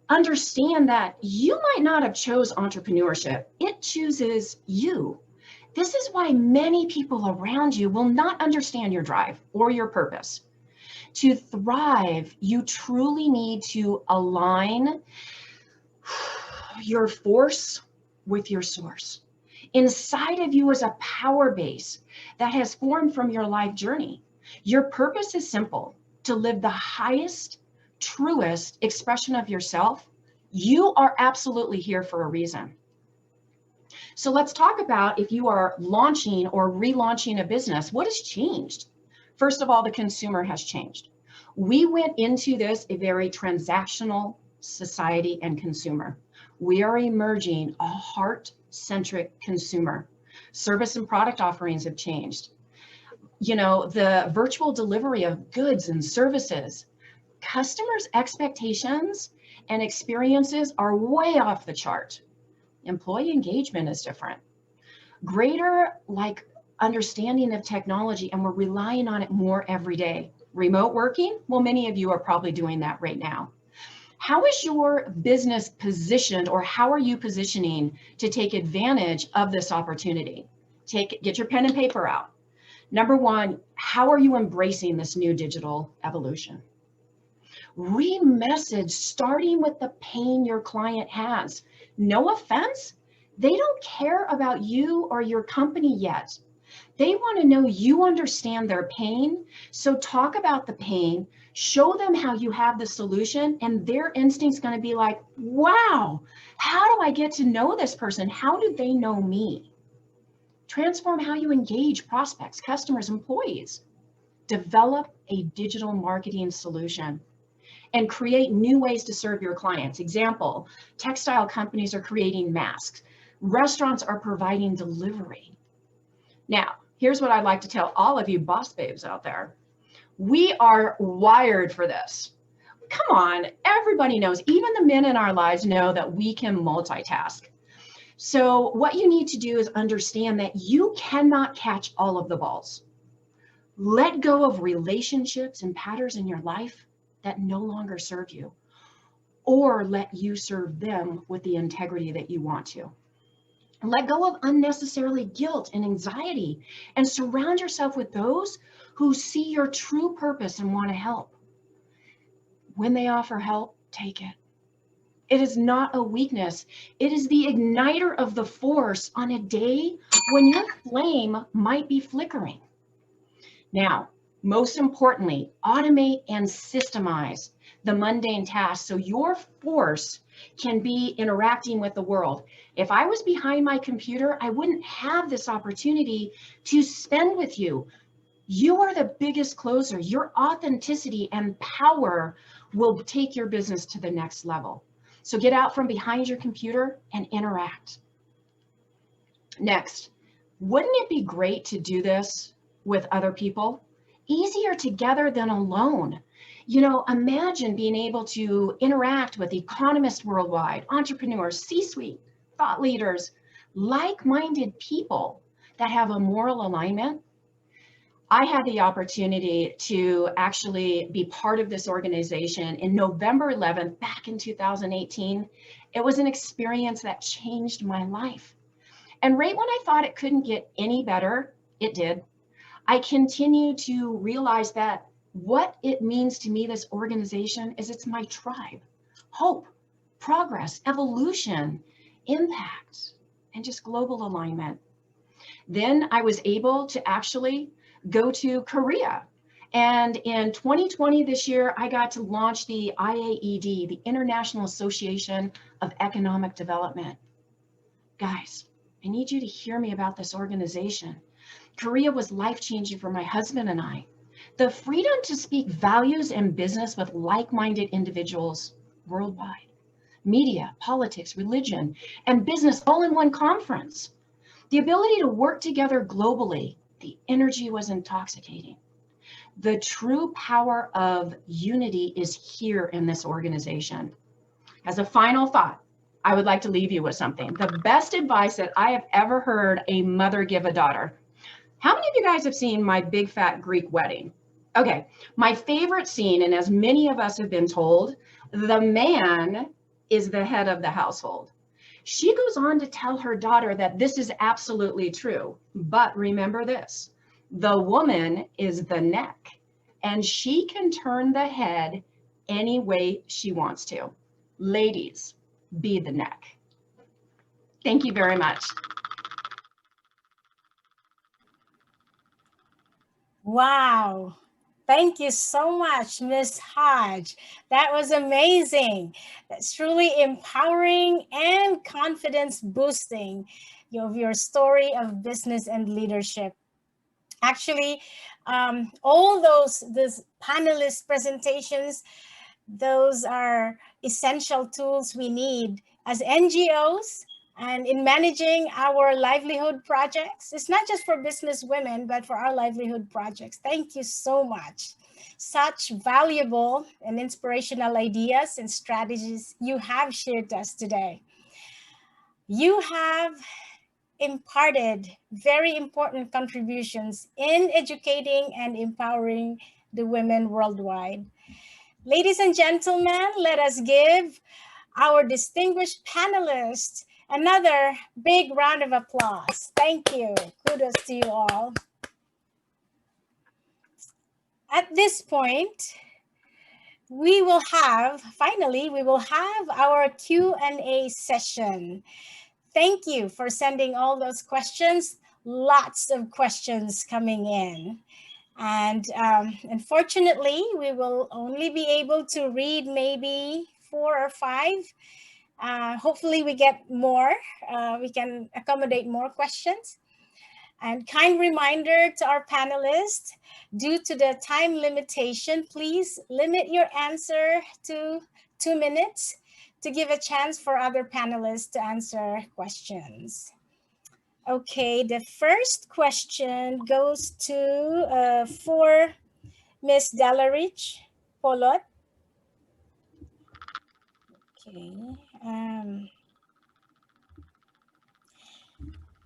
understand that you might not have chose entrepreneurship. It chooses you. This is why many people around you will not understand your drive or your purpose. To thrive, you truly need to align your force with your source. Inside of you is a power base that has formed from your life journey. Your purpose is simple: to live the highest, truest expression of yourself. You are absolutely here for a reason. So let's talk about, if you are launching or relaunching a business, what has changed? First of all, the consumer has changed. We went into this a very transactional society and consumer. We are emerging a heart-centric consumer. Service and product offerings have changed. You know, the virtual delivery of goods and services. Customers' expectations and experiences are way off the chart. Employee engagement is different. Greater understanding of technology, and we're relying on it more every day. Remote working, well, many of you are probably doing that right now. How is your business positioned, or how are you positioning to take advantage of this opportunity? Get your pen and paper out. Number 1, how are you embracing this new digital evolution? Re-message, starting with the pain your client has. No offense, they don't care about you or your company yet. They want to know you understand their pain. So talk about the pain, Show them how you have the solution, and their instinct's going to be like, wow, how do I get to know this person? How do they know me? Transform how you engage prospects, customers, employees. Develop a digital marketing solution and create new ways to serve your clients. Example, textile companies are creating masks. Restaurants are providing delivery. Now, here's what I'd like to tell all of you boss babes out there. We are wired for this. Come on, everybody knows, even the men in our lives know that we can multitask. So what you need to do is understand that you cannot catch all of the balls. Let go of relationships and patterns in your life that no longer serve you, or let you serve them with the integrity that you want to. Let go of unnecessarily guilt and anxiety, and surround yourself with those who see your true purpose and want to help. When they offer help, take it. It is not a weakness. It is the igniter of the force on a day when your flame might be flickering. Now, most importantly, automate and systemize the mundane tasks so your force can be interacting with the world. If I was behind my computer, I wouldn't have this opportunity to spend with you. You are the biggest closer. Your authenticity and power will take your business to the next level. So get out from behind your computer and interact. Next, wouldn't it be great to do this with other people? Easier together than alone. You know, imagine being able to interact with economists worldwide, entrepreneurs, C-suite, thought leaders, like-minded people that have a moral alignment. I had the opportunity to actually be part of this organization in November 11th, back in 2018. It was an experience that changed my life. And right when I thought it couldn't get any better, it did. I continue to realize that what it means to me, this organization, is it's my tribe. Hope, progress, evolution, impact, and just global alignment. Then I was able to actually go to Korea. And in 2020, this year, I got to launch the IAED, the International Association of Economic Development. Guys, I need you to hear me about this organization. Korea was life-changing for my husband and I. The freedom to speak values and business with like-minded individuals worldwide. Media, politics, religion, and business all in one conference. The ability to work together globally. The energy was intoxicating. The true power of unity is here in this organization. As a final thought, I would like to leave you with something. The best advice that I have ever heard a mother give a daughter. How many of you guys have seen My Big Fat Greek Wedding? Okay, my favorite scene, and as many of us have been told, the man is the head of the household. She goes on to tell her daughter that this is absolutely true, but remember this, the woman is the neck, and she can turn the head any way she wants to. Ladies, be the neck. Thank you very much. Wow. Thank you so much, Ms. Hodge. That was amazing. That's truly empowering and confidence boosting of your story of business and leadership. Actually, all those panelist presentations, those are essential tools we need as NGOs and in managing our livelihood projects. It's not just for business women, but for our livelihood projects. Thank you so much. Such valuable and inspirational ideas and strategies you have shared to us today. You have imparted very important contributions in educating and empowering the women worldwide. Ladies and gentlemen, let us give our distinguished panelists another big round of applause. Thank you. Kudos to you all. At this point, finally, we will have our Q&A session. Thank you for sending all those questions. Lots of questions coming in. And unfortunately, we will only be able to read maybe 4 or 5. Hopefully we get more. We can accommodate more questions. And kind reminder to our panelists, due to the time limitation, please limit your answer to 2 minutes to give a chance for other panelists to answer questions. Okay, the first question goes to for Miss Delarich Polot. Okay.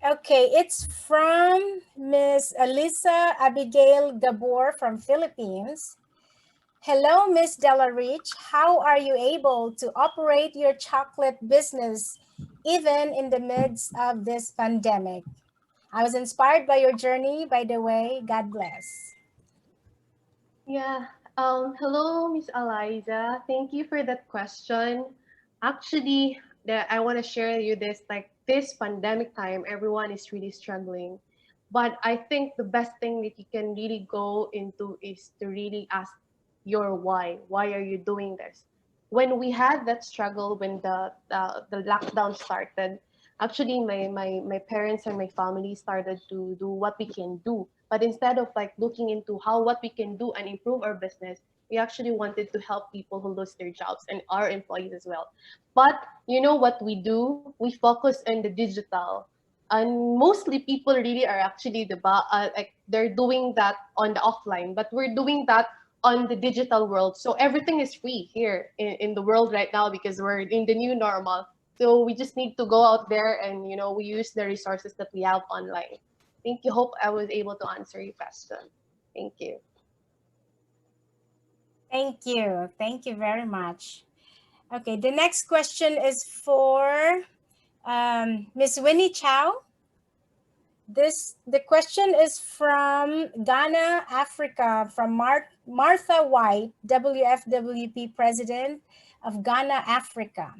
Okay, it's from Miss Alisa Abigail Gabor from Philippines. Hello, Miss Delarich. How are you able to operate your chocolate business even in the midst of this pandemic? I was inspired by your journey, by the way. God bless. Yeah. Hello, Miss Eliza. Thank you for that question. Actually, I want to share you this, like this pandemic time, everyone is really struggling. But I think the best thing that you can really go into is to really ask your why. Why are you doing this? When we had that struggle, when the lockdown started, actually my parents and my family started to do what we can do. But instead of like looking into what we can do and improve our business, we actually wanted to help people who lose their jobs and our employees as well. But you know what we do? We focus on the digital, and mostly people really are actually like they're doing that on the offline, but we're doing that on the digital world. So everything is free here in the world right now because we're in the new normal. So we just need to go out there and we use the resources that we have online. Thank you. Hope I was able to answer your question. Thank you. Thank you. Thank you very much. Okay, the next question is for Miss Winnie Chow. The question is from Ghana, Africa, from Martha White, WFWP President of Ghana, Africa.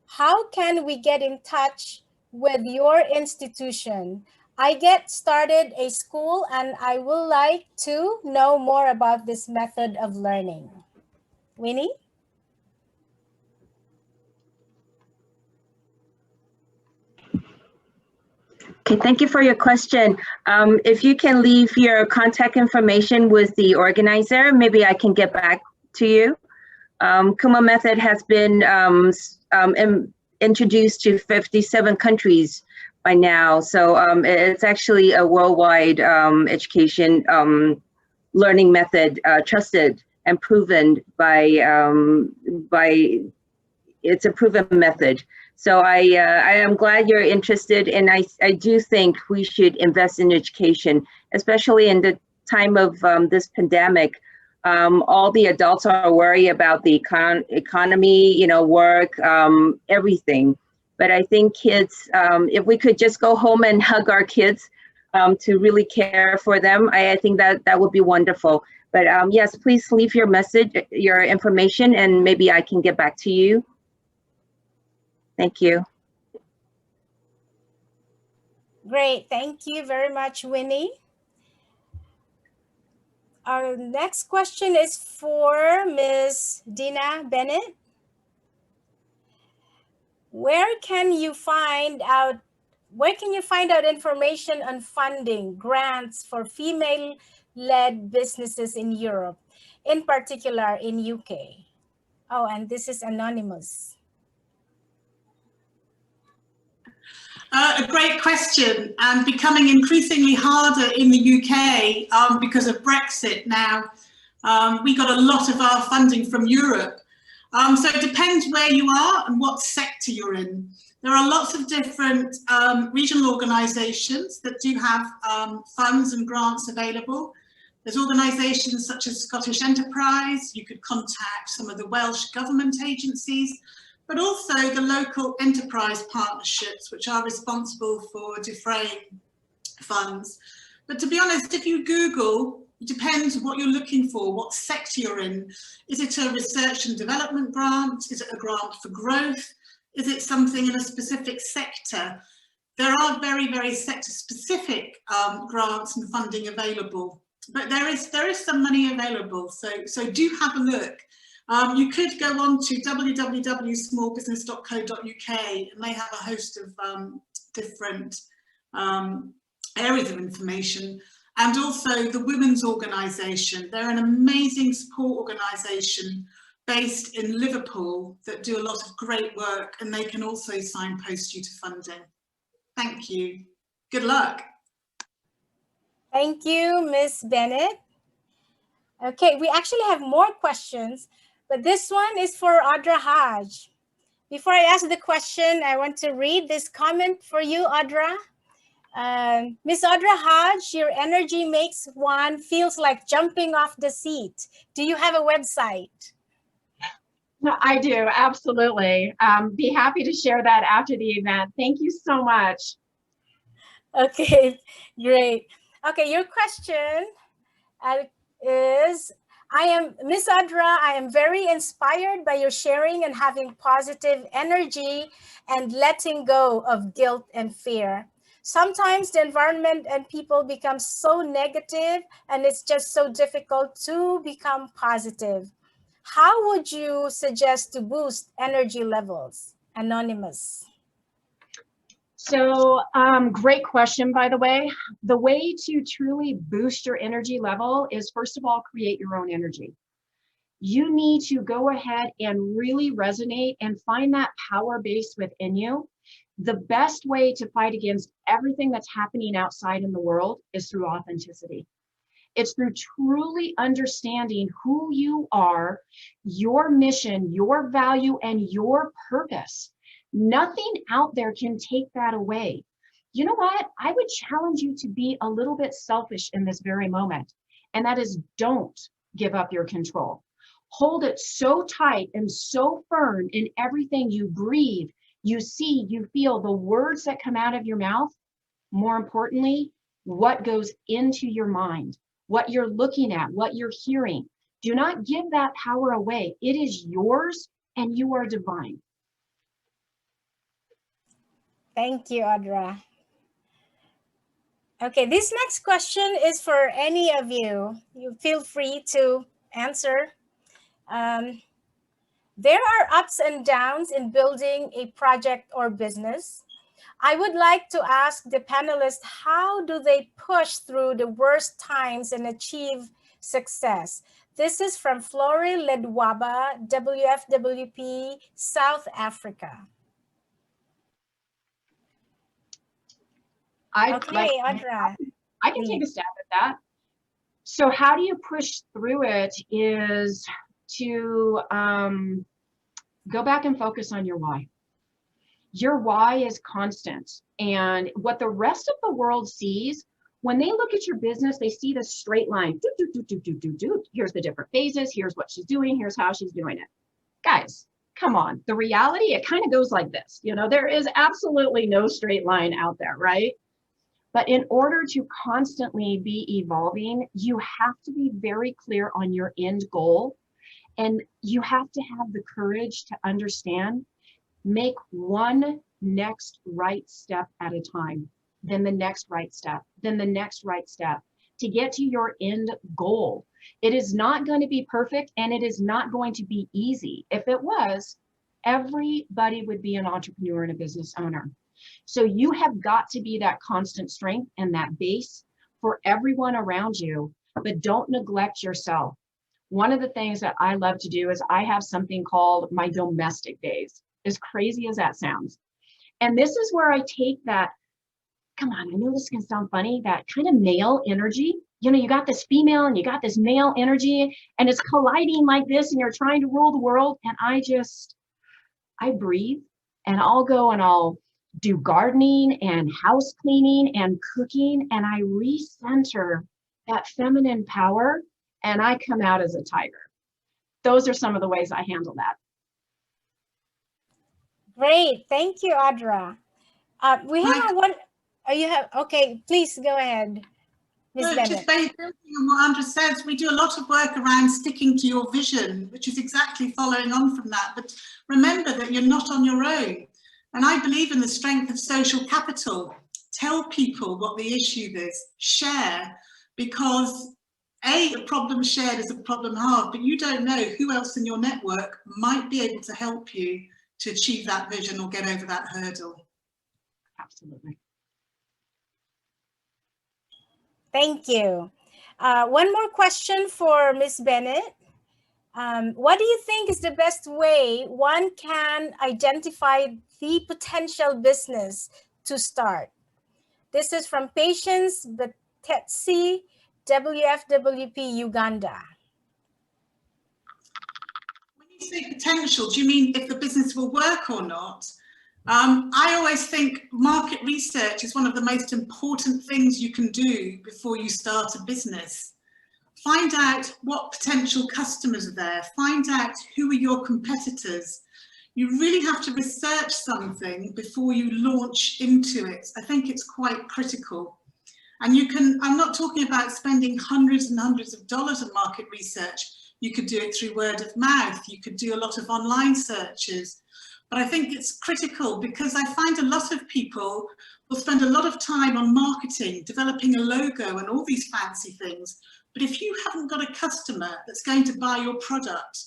How can we get in touch with your institution? I get started a school and I would like to know more about this method of learning. Winnie? Okay, thank you for your question. If you can leave your contact information with the organizer, maybe I can get back to you. Kuma method has been introduced to 57 countries by now. So it's actually a worldwide education learning method, trusted and proven by it's a proven method. So I am glad you're interested, and I do think we should invest in education, especially in the time of this pandemic. All the adults are worried about the economy, work, everything. But I think kids, if we could just go home and hug our kids to really care for them, I think that would be wonderful. But yes, please leave your message, your information, and maybe I can get back to you. Thank you. Great. Thank you very much, Winnie. Our next question is for Ms. Dina Bennett. Where can you find out information on funding grants for female-led businesses in Europe, in particular in UK? Oh, and this is anonymous. A great question, and becoming increasingly harder in the UK because of Brexit now. We got a lot of our funding from Europe. So it depends where you are and what sector you're in. There are lots of different regional organisations that do have funds and grants available. There's organisations such as Scottish Enterprise. You could contact some of the Welsh government agencies, but also the local enterprise partnerships, which are responsible for defraying funds. But to be honest, if you Google, it depends what you're looking for, what sector you're in. Is it a research and development grant? Is it a grant for growth? Is it something in a specific sector? There are very, very sector-specific grants and funding available. but there is some money available, so do have a look. You could go on to www.smallbusiness.co.uk, and they have a host of different areas of information, and also the Women's Organisation. They're an amazing support organisation based in Liverpool that do a lot of great work, and they can also signpost you to funding. Thank you. Good luck. Thank you, Ms. Bennett. Okay, we actually have more questions, but this one is for Audra Hodge. Before I ask the question, I want to read this comment for you, Audra. Miss Audra Hodge, your energy makes one feels like jumping off the seat. Do you have a website? No, I do, absolutely. Be happy to share that after the event. Thank you so much. Okay, great. Okay, your question is, Miss Audra, I am very inspired by your sharing and having positive energy and letting go of guilt and fear. Sometimes the environment and people become so negative and it's just so difficult to become positive. How would you suggest to boost energy levels? Anonymous. So great question, by the way. The way to truly boost your energy level is, first of all, create your own energy. You need to go ahead and really resonate and find that power base within you. The best way to fight against everything that's happening outside in the world is through authenticity. It's through truly understanding who you are, your mission, your value, and your purpose. Nothing out there can take that away. You know what? I would challenge you to be a little bit selfish in this very moment. And that is, don't give up your control. Hold it so tight and so firm in everything you breathe, you see, you feel, the words that come out of your mouth. More importantly, what goes into your mind, what you're looking at, what you're hearing. Do not give that power away. It is yours and you are divine. Thank you, Audra. Okay, this next question is for any of you. You feel free to answer. There are ups and downs in building a project or business. I would like to ask the panelists, how do they push through the worst times and achieve success? This is from Flori Ledwaba, WFWP, South Africa. Okay, Audra. I can take a stab at that. So how do you push through it is to go back and focus on your why. Your why is constant. And what the rest of the world sees, when they look at your business, they see this straight line. Here's the different phases. Here's what she's doing. Here's how she's doing it. Guys, come on. The reality, it kind of goes like this. You know, there is absolutely no straight line out there, right? But in order to constantly be evolving, you have to be very clear on your end goal. And you have to have the courage to understand, make one next right step at a time, then the next right step, then the next right step to get to your end goal. It is not going to be perfect and it is not going to be easy. If it was, everybody would be an entrepreneur and a business owner. So you have got to be that constant strength and that base for everyone around you, but don't neglect yourself. One of the things that I love to do is I have something called my domestic days, as crazy as that sounds. And this is where I take that, come on, I know this can sound funny, that kind of male energy. You know, you got this female and you got this male energy and it's colliding like this and you're trying to rule the world. And I breathe and I'll go and I'll do gardening and house cleaning and cooking, and I recenter that feminine power and I come out as a tiger. Those are some of the ways I handle that. Great, thank you, Audra. We have one. Okay, please go ahead, Ms. Bennett. Just building on what Andra says, we do a lot of work around sticking to your vision, which is exactly following on from that. But remember that you're not on your own. And I believe in the strength of social capital. Tell people what the issue is, share, because A problem shared is a problem halved, but you don't know who else in your network might be able to help you to achieve that vision or get over that hurdle. Absolutely. Thank you. One more question for Ms. Bennett. What do you think is the best way one can identify the potential business to start? This is from Patience Batetsi, WFWP Uganda. When you say potential, do you mean if the business will work or not? I always think market research is one of the most important things you can do before you start a business. Find out what potential customers are there. Find out who are your competitors. You really have to research something before you launch into it. I think it's quite critical. And you can, I'm not talking about spending hundreds and hundreds of dollars on market research. You could do it through word of mouth. You could do a lot of online searches. But I think it's critical because I find a lot of people will spend a lot of time on marketing, developing a logo and all these fancy things. But if you haven't got a customer that's going to buy your product,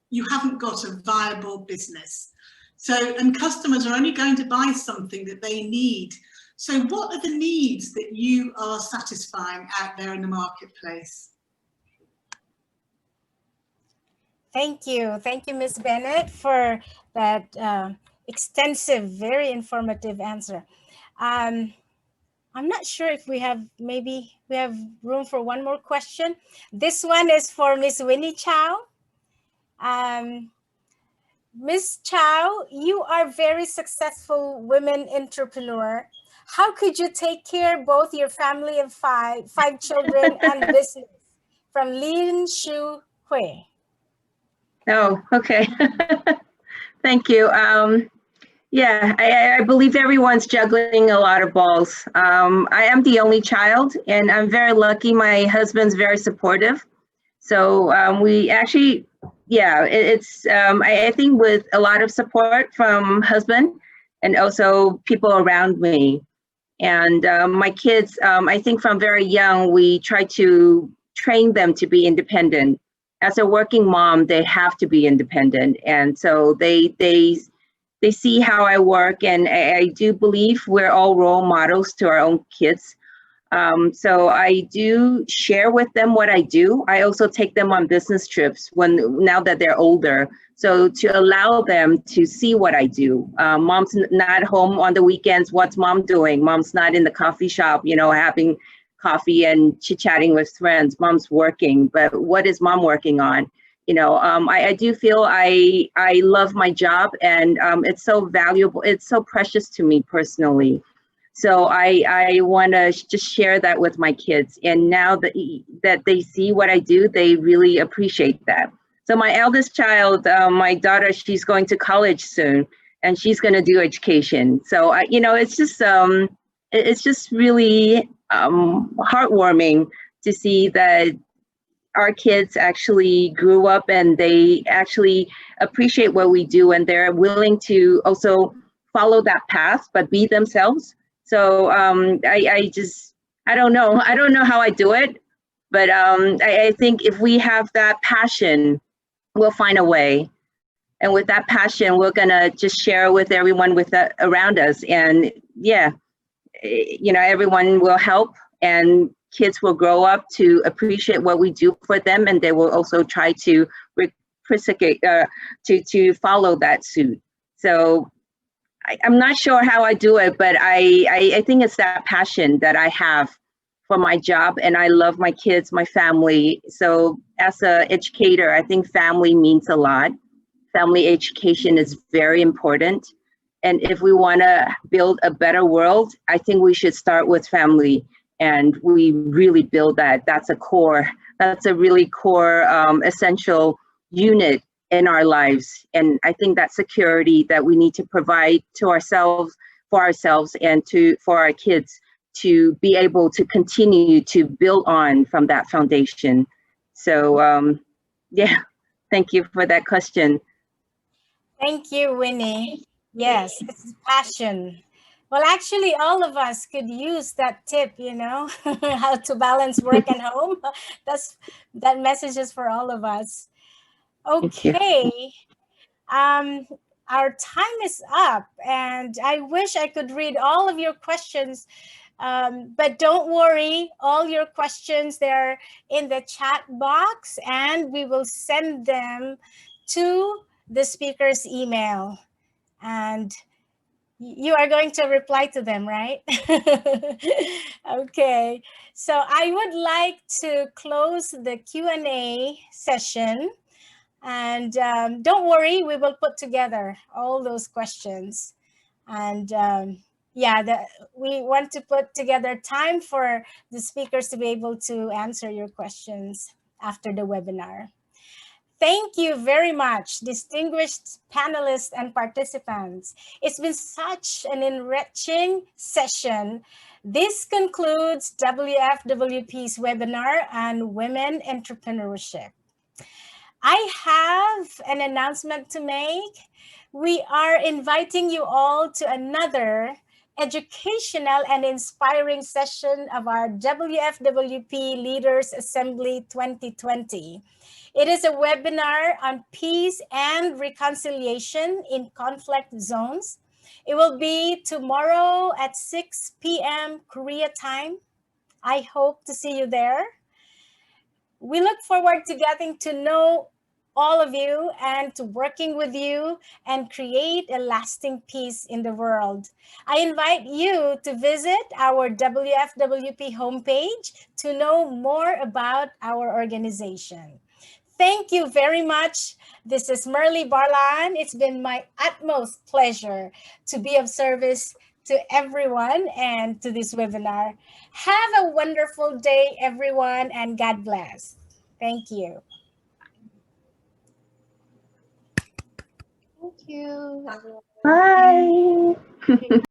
you haven't got a viable business. So, and customers are only going to buy something that they need. So what are the needs that you are satisfying out there in the marketplace? Thank you. Thank you, Ms. Bennett, for that extensive, very informative answer. I'm not sure if maybe we have room for one more question. This one is for Ms. Winnie Chow. Ms. Chow, you are a very successful women entrepreneur. How could you take care of both your family of five children and business? From Lin Shu Hui. Oh, okay. Thank you. Yeah, I believe everyone's juggling a lot of balls. I am the only child, and I'm very lucky. My husband's very supportive. So we actually, yeah, I think with a lot of support from husband and also people around me. And my kids, I think from very young, we try to train them to be independent. As a working mom, they have to be independent. And so they see how I work, and I do believe we're all role models to our own kids. So I do share with them what I do. I also take them on business trips now that they're older. So to allow them to see what I do. Mom's not home on the weekends. What's mom doing? Mom's not in the coffee shop, having coffee and chit-chatting with friends. Mom's working, but what is mom working on? I do feel I love my job, and it's so valuable. It's so precious to me personally. So I want to just share that with my kids. And now that they see what I do, they really appreciate that. So my eldest child, my daughter, she's going to college soon, and she's going to do education. So it's just really heartwarming to see that our kids actually grew up and they actually appreciate what we do, and they're willing to also follow that path, but be themselves. So I don't know how I do it, but I think if we have that passion, we'll find a way. And with that passion, we're gonna just share with everyone around us. And yeah, everyone will help, and kids will grow up to appreciate what we do for them, and they will also try to reciprocate, to follow that suit. So I'm not sure how I do it, but I think it's that passion that I have for my job, and I love my kids, my family. So as an educator, I think family means a lot. Family education is very important. And if we want to build a better world, I think we should start with family. And we really build that. That's a really core, essential unit in our lives. And I think that security that we need to provide to ourselves, for ourselves, and for our kids to be able to continue to build on from that foundation. So yeah, thank you for that question. Thank you, Winnie. Yes, it's passion. Well, actually, all of us could use that tip, how to balance work and home. That message is for all of us. Thank you. Okay. Um, our time is up, and I wish I could read all of your questions. But don't worry, all your questions, they're in the chat box, and we will send them to the speaker's email. And you are going to reply to them, right? Okay. So I would like to close the Q&A session. And don't worry, we will put together all those questions. And we want to put together time for the speakers to be able to answer your questions after the webinar. Thank you very much, distinguished panelists and participants. It's been such an enriching session. This concludes WFWP's webinar on women entrepreneurship. I have an announcement to make. We are inviting you all to another educational and inspiring session of our WFWP Leaders Assembly 2020. It is a webinar on peace and reconciliation in conflict zones. It will be tomorrow at 6 p.m. Korea time. I hope to see you there. We look forward to getting to know all of you and to working with you and create a lasting peace in the world. I invite you to visit our WFWP homepage to know more about our organization. Thank you very much. This is Merly Barlan. It's been my utmost pleasure to be of service to everyone and to this webinar. Have a wonderful day, everyone, and God bless. Thank you. Thank you, everyone. Bye.